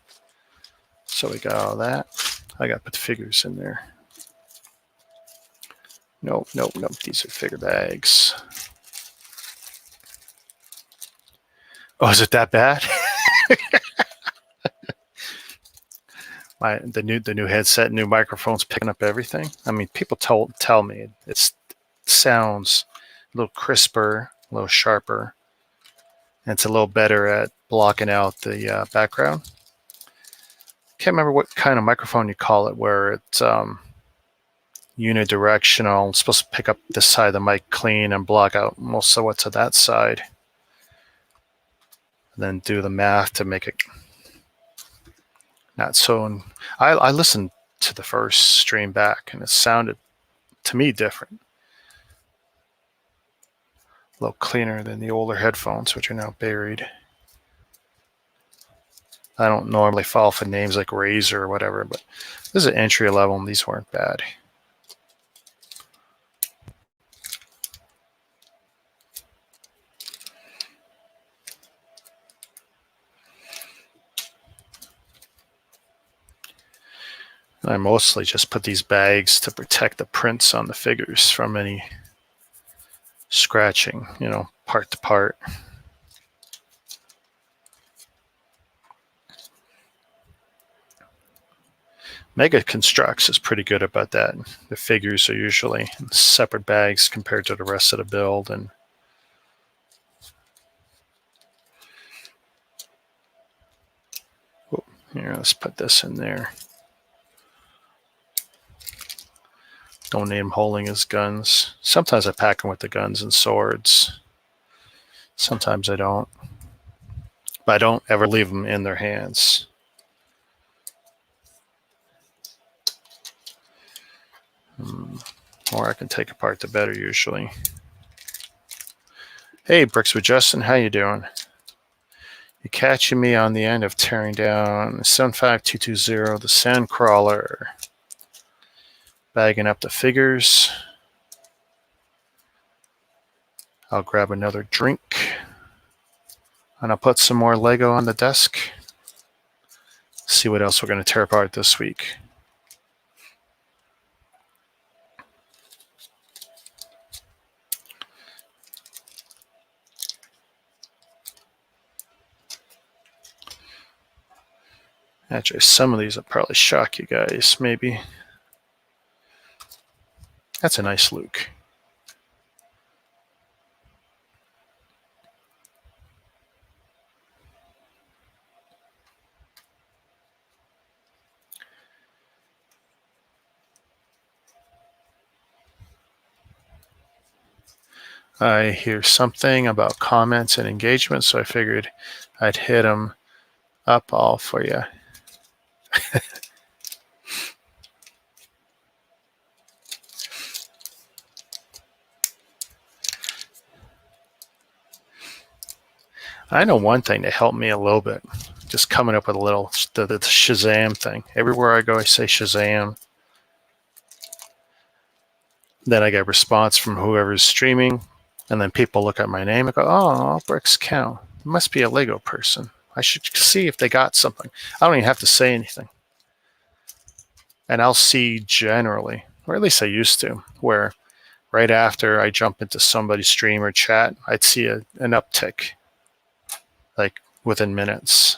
[SPEAKER 1] So we got all that. I got to put the figures in there. Nope. These are figure bags. Oh, is it that bad? The new headset, new microphone's picking up everything. I mean, people tell me it sounds a little crisper, a little sharper, and it's a little better at blocking out the background. Can't remember what kind of microphone you call it, where it's unidirectional. It's supposed to pick up this side of the mic clean and block out most of what's at that side. And then do the math to make it not so. I listened to the first stream back, and it sounded to me different. A little cleaner than the older headphones, which are now buried. I don't normally fall for names like Razer or whatever, but this is an entry level, and these weren't bad. I mostly just put these bags to protect the prints on the figures from any scratching, part to part. Mega Constructs is pretty good about that. The figures are usually in separate bags compared to the rest of the build. And here, let's put this in there. Don't need him holding his guns. Sometimes I pack him with the guns and swords. Sometimes I don't. But I don't ever leave them in their hands. more I can take apart, the better usually. Hey, Bricks with Justin, how you doing? You're catching me on the end of tearing down 75220, the Sandcrawler. Bagging up the figures. I'll grab another drink. And I'll put some more Lego on the desk. See what else we're going to tear apart this week. Actually, some of these will probably shock you guys, maybe. That's a nice Luke. I hear something about comments and engagement, so I figured I'd hit them up all for you. I know one thing that helped me a little bit, just coming up with a little, the Shazam thing. Everywhere I go, I say Shazam. Then I get a response from whoever's streaming, and then people look at my name and go, oh, Bricks Cow. Must be a Lego person. I should see if they got something. I don't even have to say anything. And I'll see generally, or at least I used to, where right after I jump into somebody's stream or chat, I'd see an uptick, like within minutes.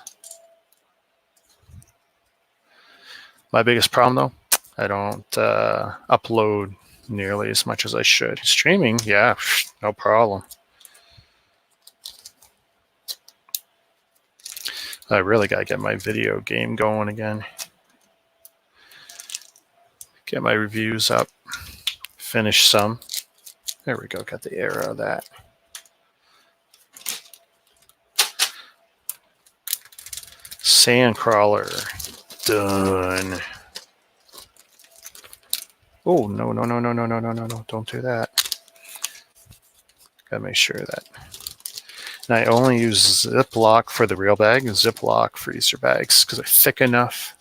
[SPEAKER 1] My biggest problem, though, I don't upload nearly as much as I should. Streaming, yeah, no problem. I really got to get my video game going again. Get my reviews up. Finish some. There we go. Got the arrow of that. Sandcrawler. Done. Oh, no, no, no, no, no, no, no, no, no. Don't do that. Gotta make sure of that. And I only use Ziploc for the real bag and Ziploc freezer bags because they're thick enough.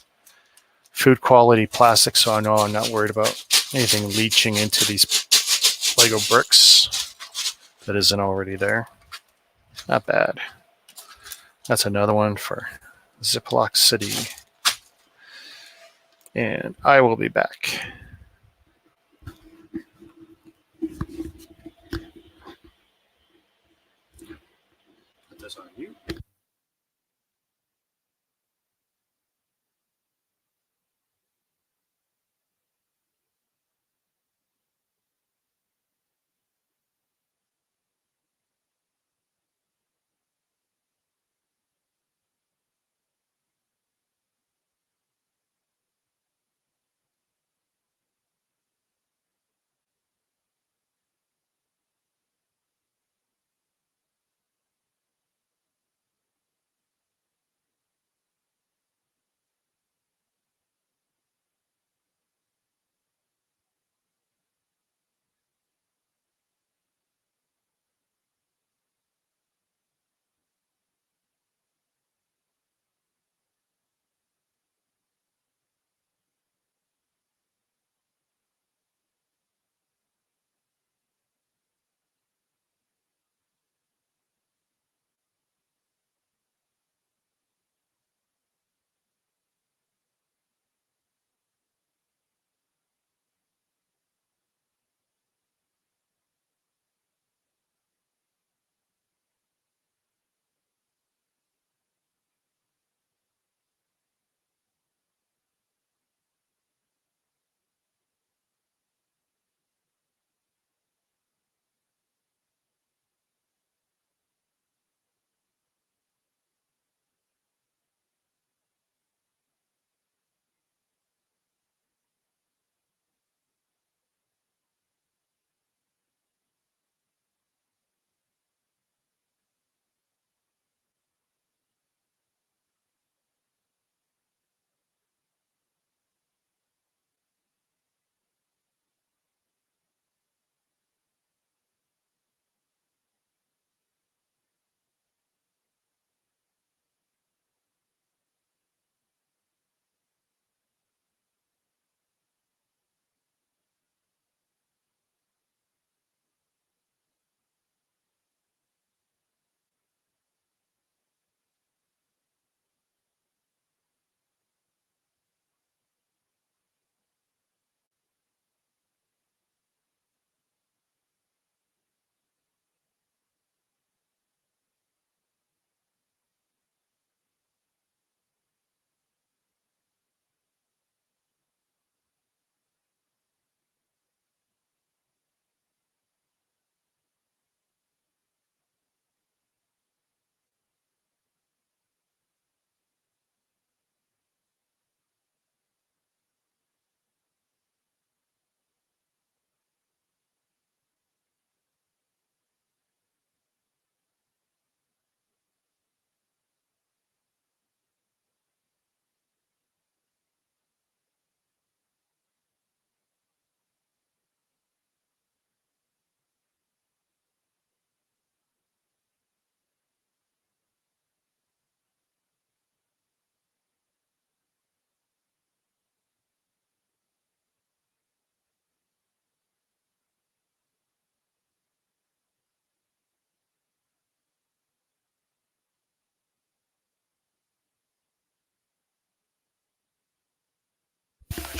[SPEAKER 1] Food quality plastic, so I know I'm not worried about anything leaching into these Lego bricks that isn't already there. Not bad. That's another one for Ziploc City. And I will be back. Put this on you.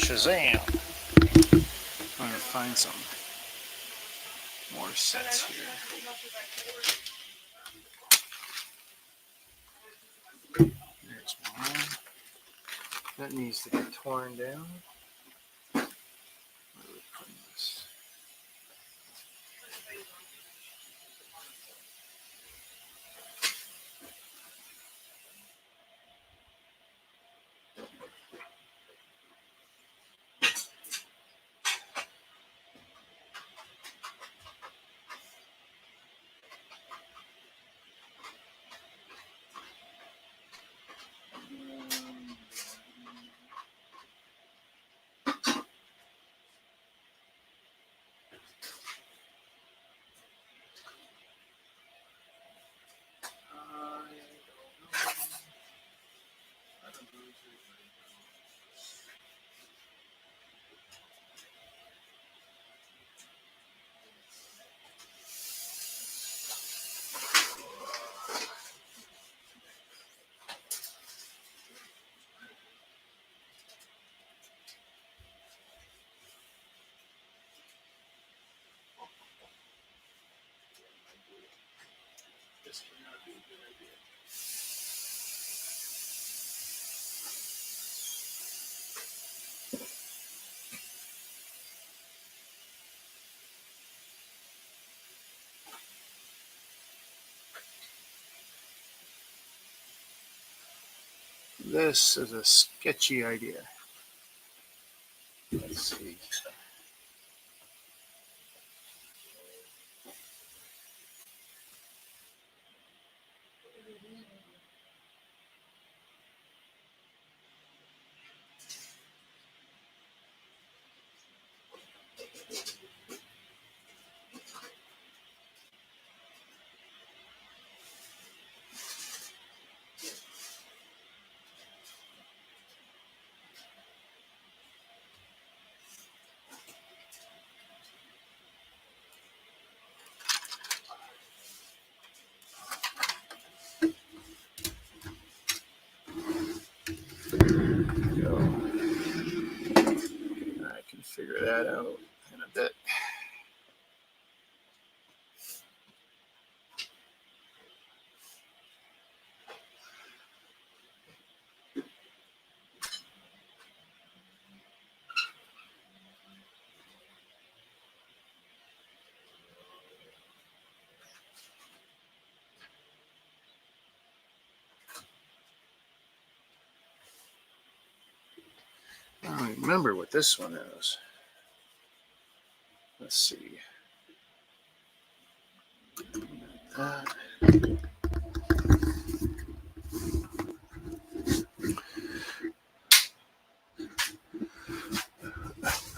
[SPEAKER 1] Shazam! I'm gonna find some more sets here. There's one. That needs to get torn down. Where do we put this? This would not be a good idea. This is a sketchy idea. Let's see. Go. I can figure that out in a bit. I don't remember what this one is. Let's see.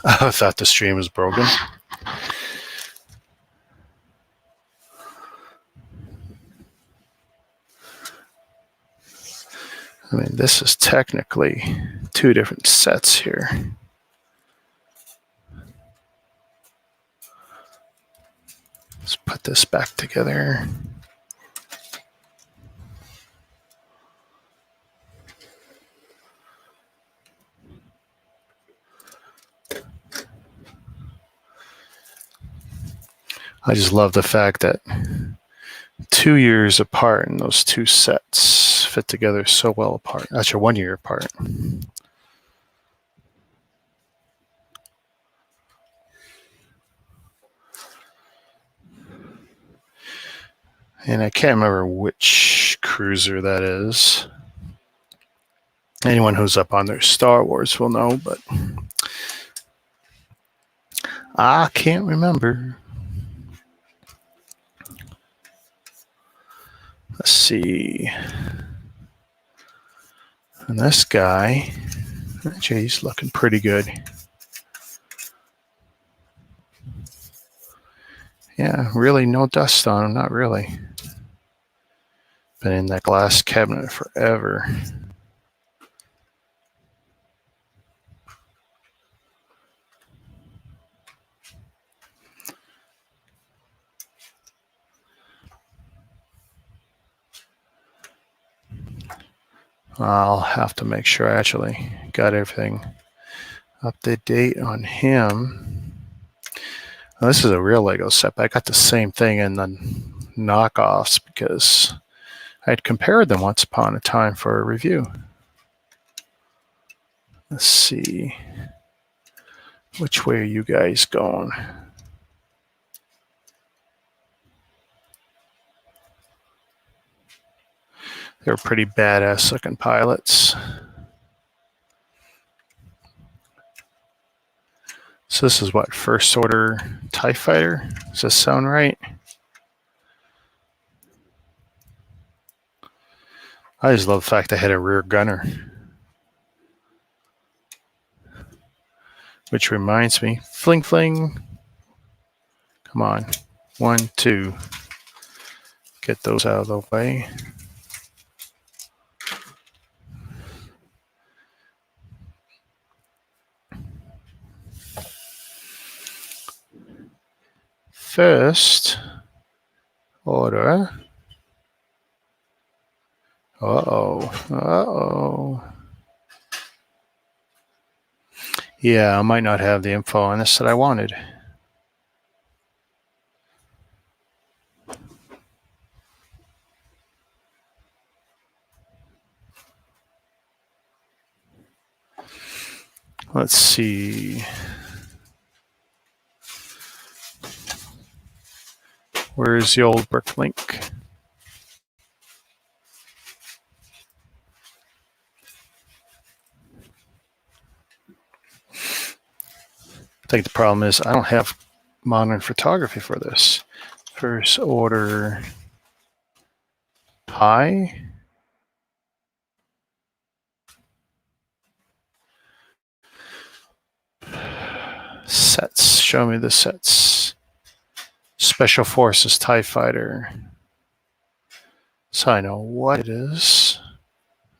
[SPEAKER 1] I thought the stream was broken. I mean, this is technically two different sets here. Let's put this back together. I just love the fact that 2 years apart and those two sets fit together so well apart. Actually, 1 year apart. And I can't remember which cruiser that is. Anyone who's up on their Star Wars will know, but I can't remember. Let's see. And this guy, actually, he's looking pretty good. Yeah, really no dust on him, not really. Been in that glass cabinet forever. I'll have to make sure I actually got everything Update date on him. Now, this is a real Lego set, but I got the same thing in the knockoffs because I had compared them once upon a time for a review. Let's see. Which way are you guys going? They're pretty badass looking pilots. So this is what, First Order TIE Fighter? Does this sound right? I just love the fact I had a rear gunner. Which reminds me, fling fling. Come on, 1, 2. Get those out of the way. First Order. Uh-oh. Yeah, I might not have the info on this that I wanted. Let's see. Where's the old brick link? I think the problem is I don't have modern photography for this. First Order high. Sets. Show me the sets. Special Forces TIE Fighter. So I know what it is.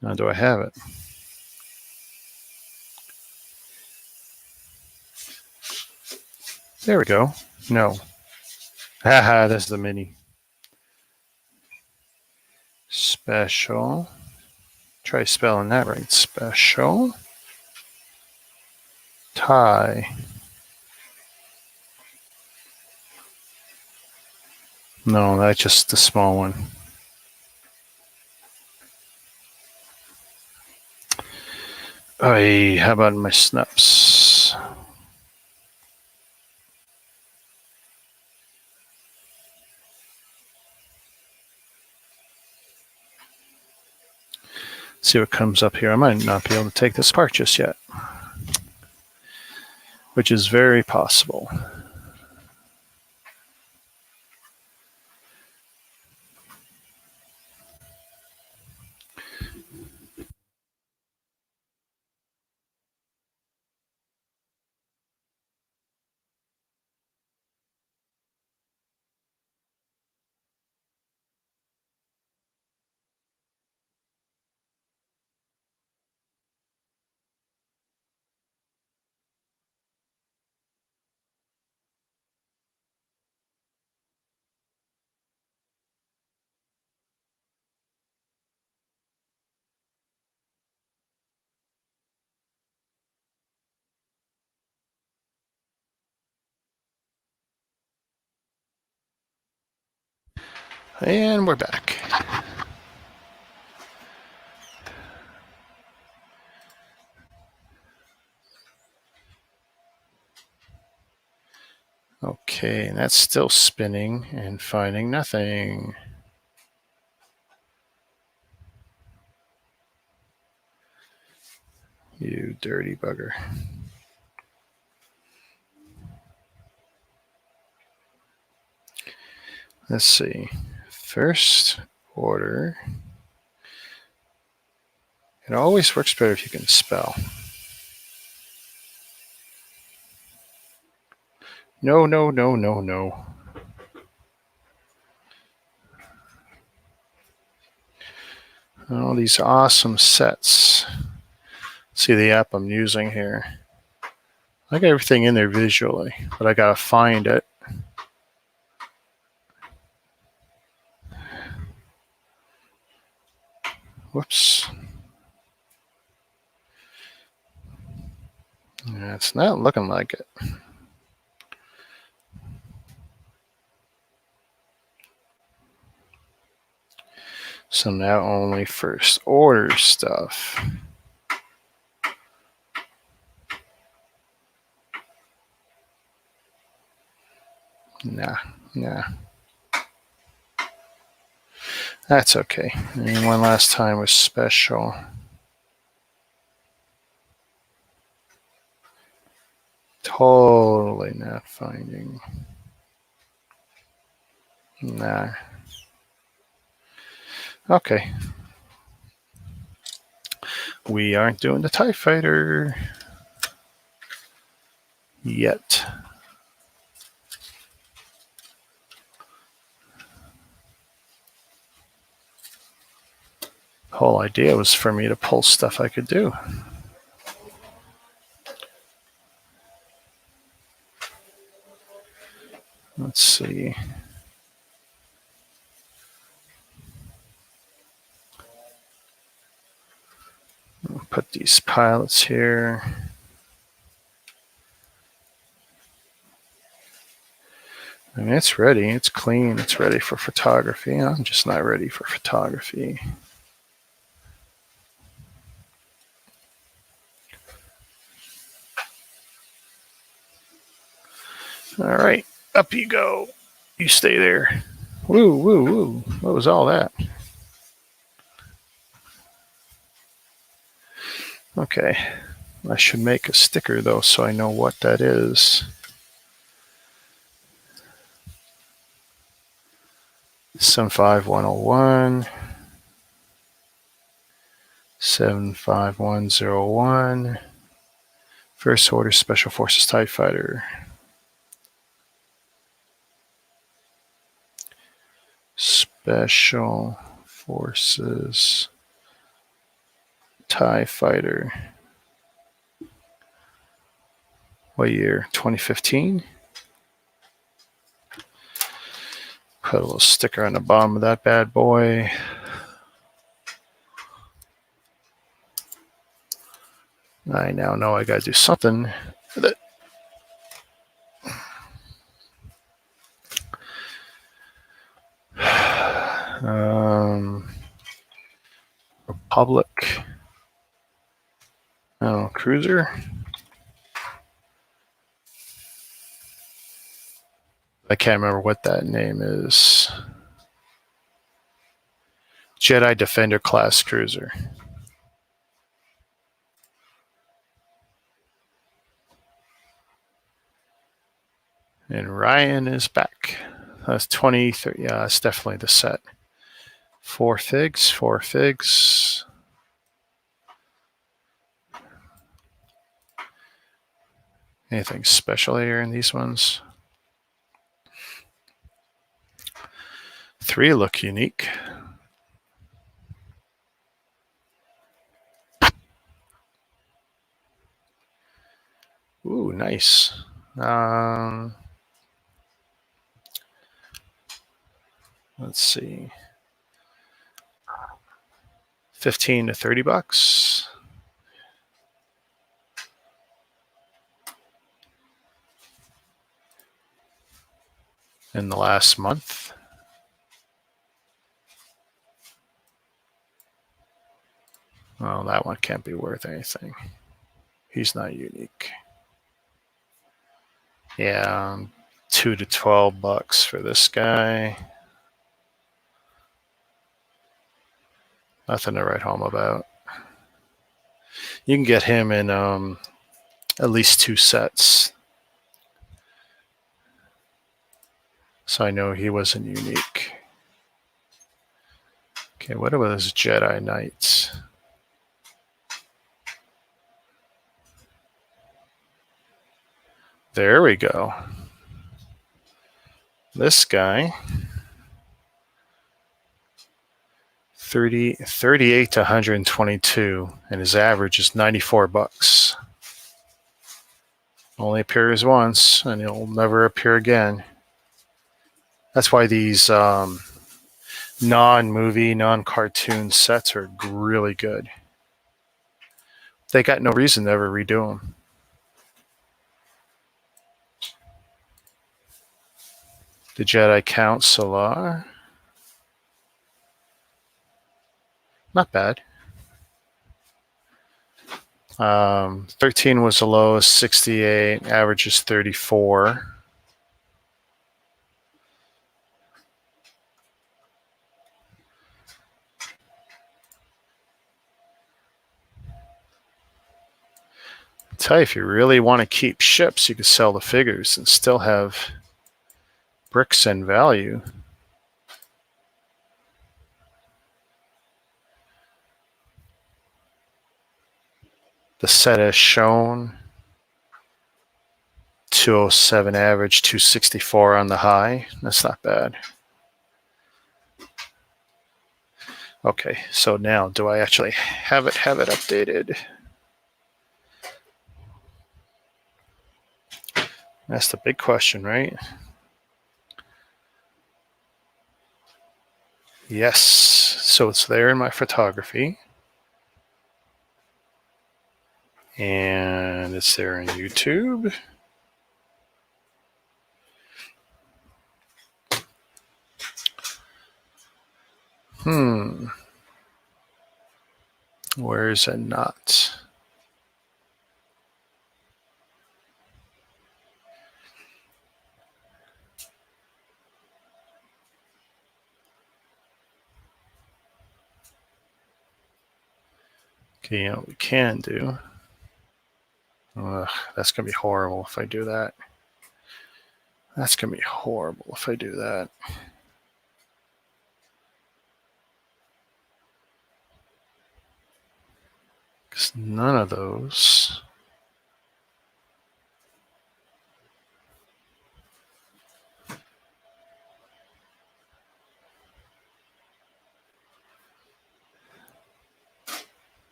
[SPEAKER 1] Now do I have it? There we go. No. Haha, that's the mini. Special. Try spelling that right. Special. TIE. No, that's just the small one. How about my snaps? See what comes up here. I might not be able to take this apart just yet, which is very possible. And we're back. Okay, and that's still spinning and finding nothing. You dirty bugger. Let's see. First Order. It always works better if you can spell. No, no, no, no, no. All these awesome sets. See the app I'm using here. I got everything in there visually, but I gotta find it. Whoops. It's not looking like it. So now only first order stuff. Nah. That's okay. And one last time was special. Totally not finding. Nah. Okay. We aren't doing the TIE Fighter yet. The whole idea was for me to pull stuff I could do. Let's see. I'll put these pilots here. I mean, it's ready. It's clean. It's ready for photography. I'm just not ready for photography. All right, up you go. You stay there. Woo, woo, woo. What was all that? Okay. I should make a sticker, though, so I know what that is. 75101. 75101. First Order Special Forces TIE Fighter. Special Forces TIE Fighter. What year? 2015? Put a little sticker on the bottom of that bad boy. I now know I gotta do something with it. Republic. Oh, cruiser. I can't remember what that name is. Jedi Defender class cruiser. And Ryan is back. That's 20, 30. Yeah, that's definitely the set. 4 figs, 4 figs. Anything special here in these ones? 3 look unique. Ooh, nice. Let's see. 15 to 30 bucks. In the last month. Well, that one can't be worth anything. He's not unique. Yeah, 2 to 12 bucks for this guy. Nothing to write home about. You can get him in at least 2 sets. So I know he wasn't unique. Okay, what about those Jedi Knights? There we go. This guy, 38 to 122, and his average is 94 bucks. Only appears once, and he'll never appear again. That's why these non-movie, non-cartoon sets are really good. They got no reason to ever redo them. The Jedi Counselor. Not bad. 13 was the lowest, 68. Average is 34. I'll tell you, if you really want to keep ships, you could sell the figures and still have bricks and value. The set as shown, 207 average, 264 on the high. That's not bad. Okay, so now do I actually have it updated? That's the big question, right? Yes, so it's there in my photography. And it's there in YouTube. Where is it not? Okay, you know what we can do? Ugh, that's going to be horrible if I do that. That's going to be horrible if I do that. Because none of those.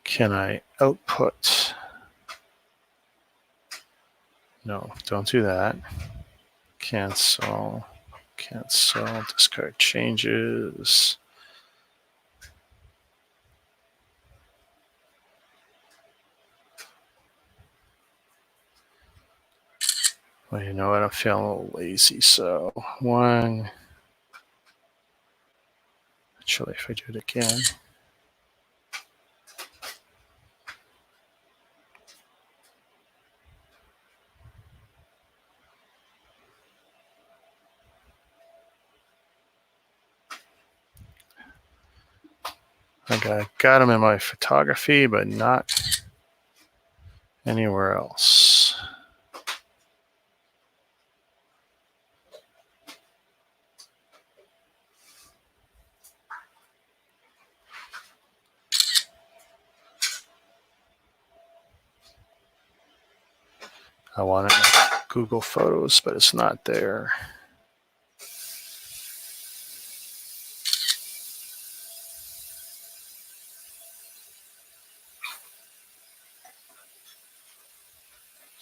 [SPEAKER 1] Can I output? No, don't do that. Cancel. Cancel. Discard changes. Well, you know what? I'm feeling a little lazy, so one. Actually, if I do it again. I got them in my photography, but not anywhere else. I want it in Google Photos, but it's not there.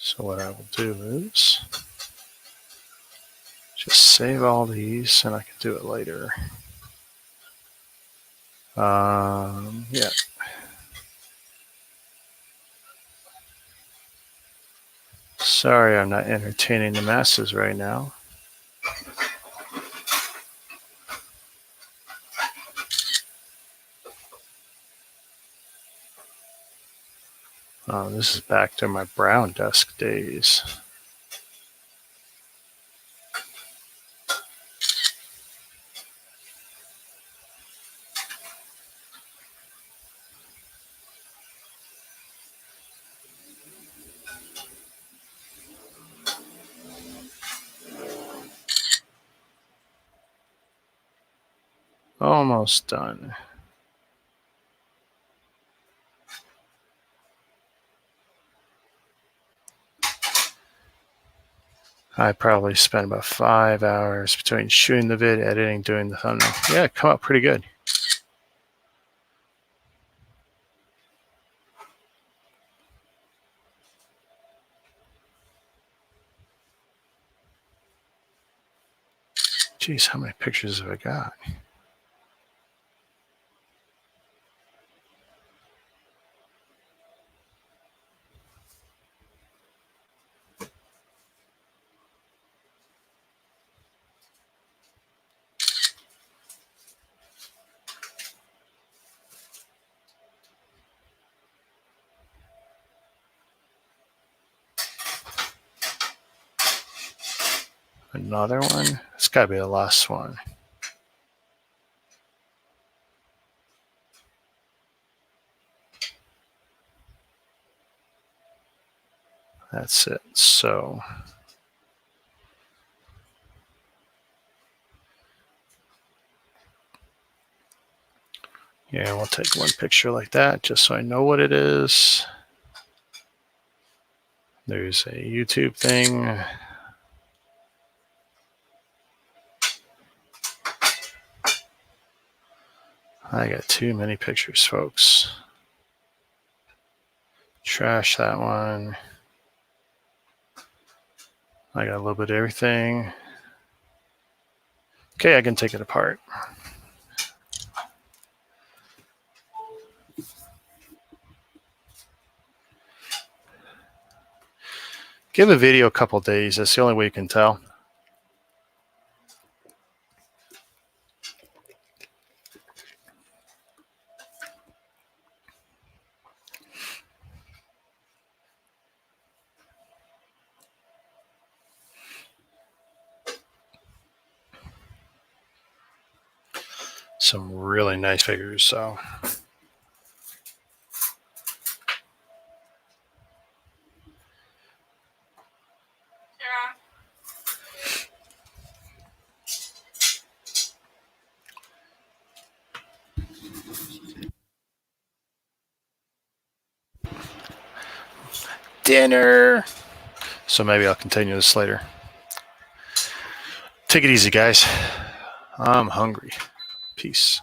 [SPEAKER 1] So what I will do is just save all these, and I can do it later. Yeah. Sorry, I'm not entertaining the masses right now. This is back to my brown desk days. Almost done. I probably spent about 5 hours between shooting the vid, editing, doing the thumbnail. Yeah, it come out pretty good. Geez, how many pictures have I got? Another one. It's got to be the last one. That's it. So yeah, we'll take one picture like that just so I know what it is. There's a YouTube thing. I got too many pictures, folks. Trash that one. I got a little bit of everything. Okay, I can take it apart. Give a video a couple days. That's the only way you can tell. Some really nice figures, so. Dinner. So maybe I'll continue this later. Take it easy, guys. I'm hungry. Peace.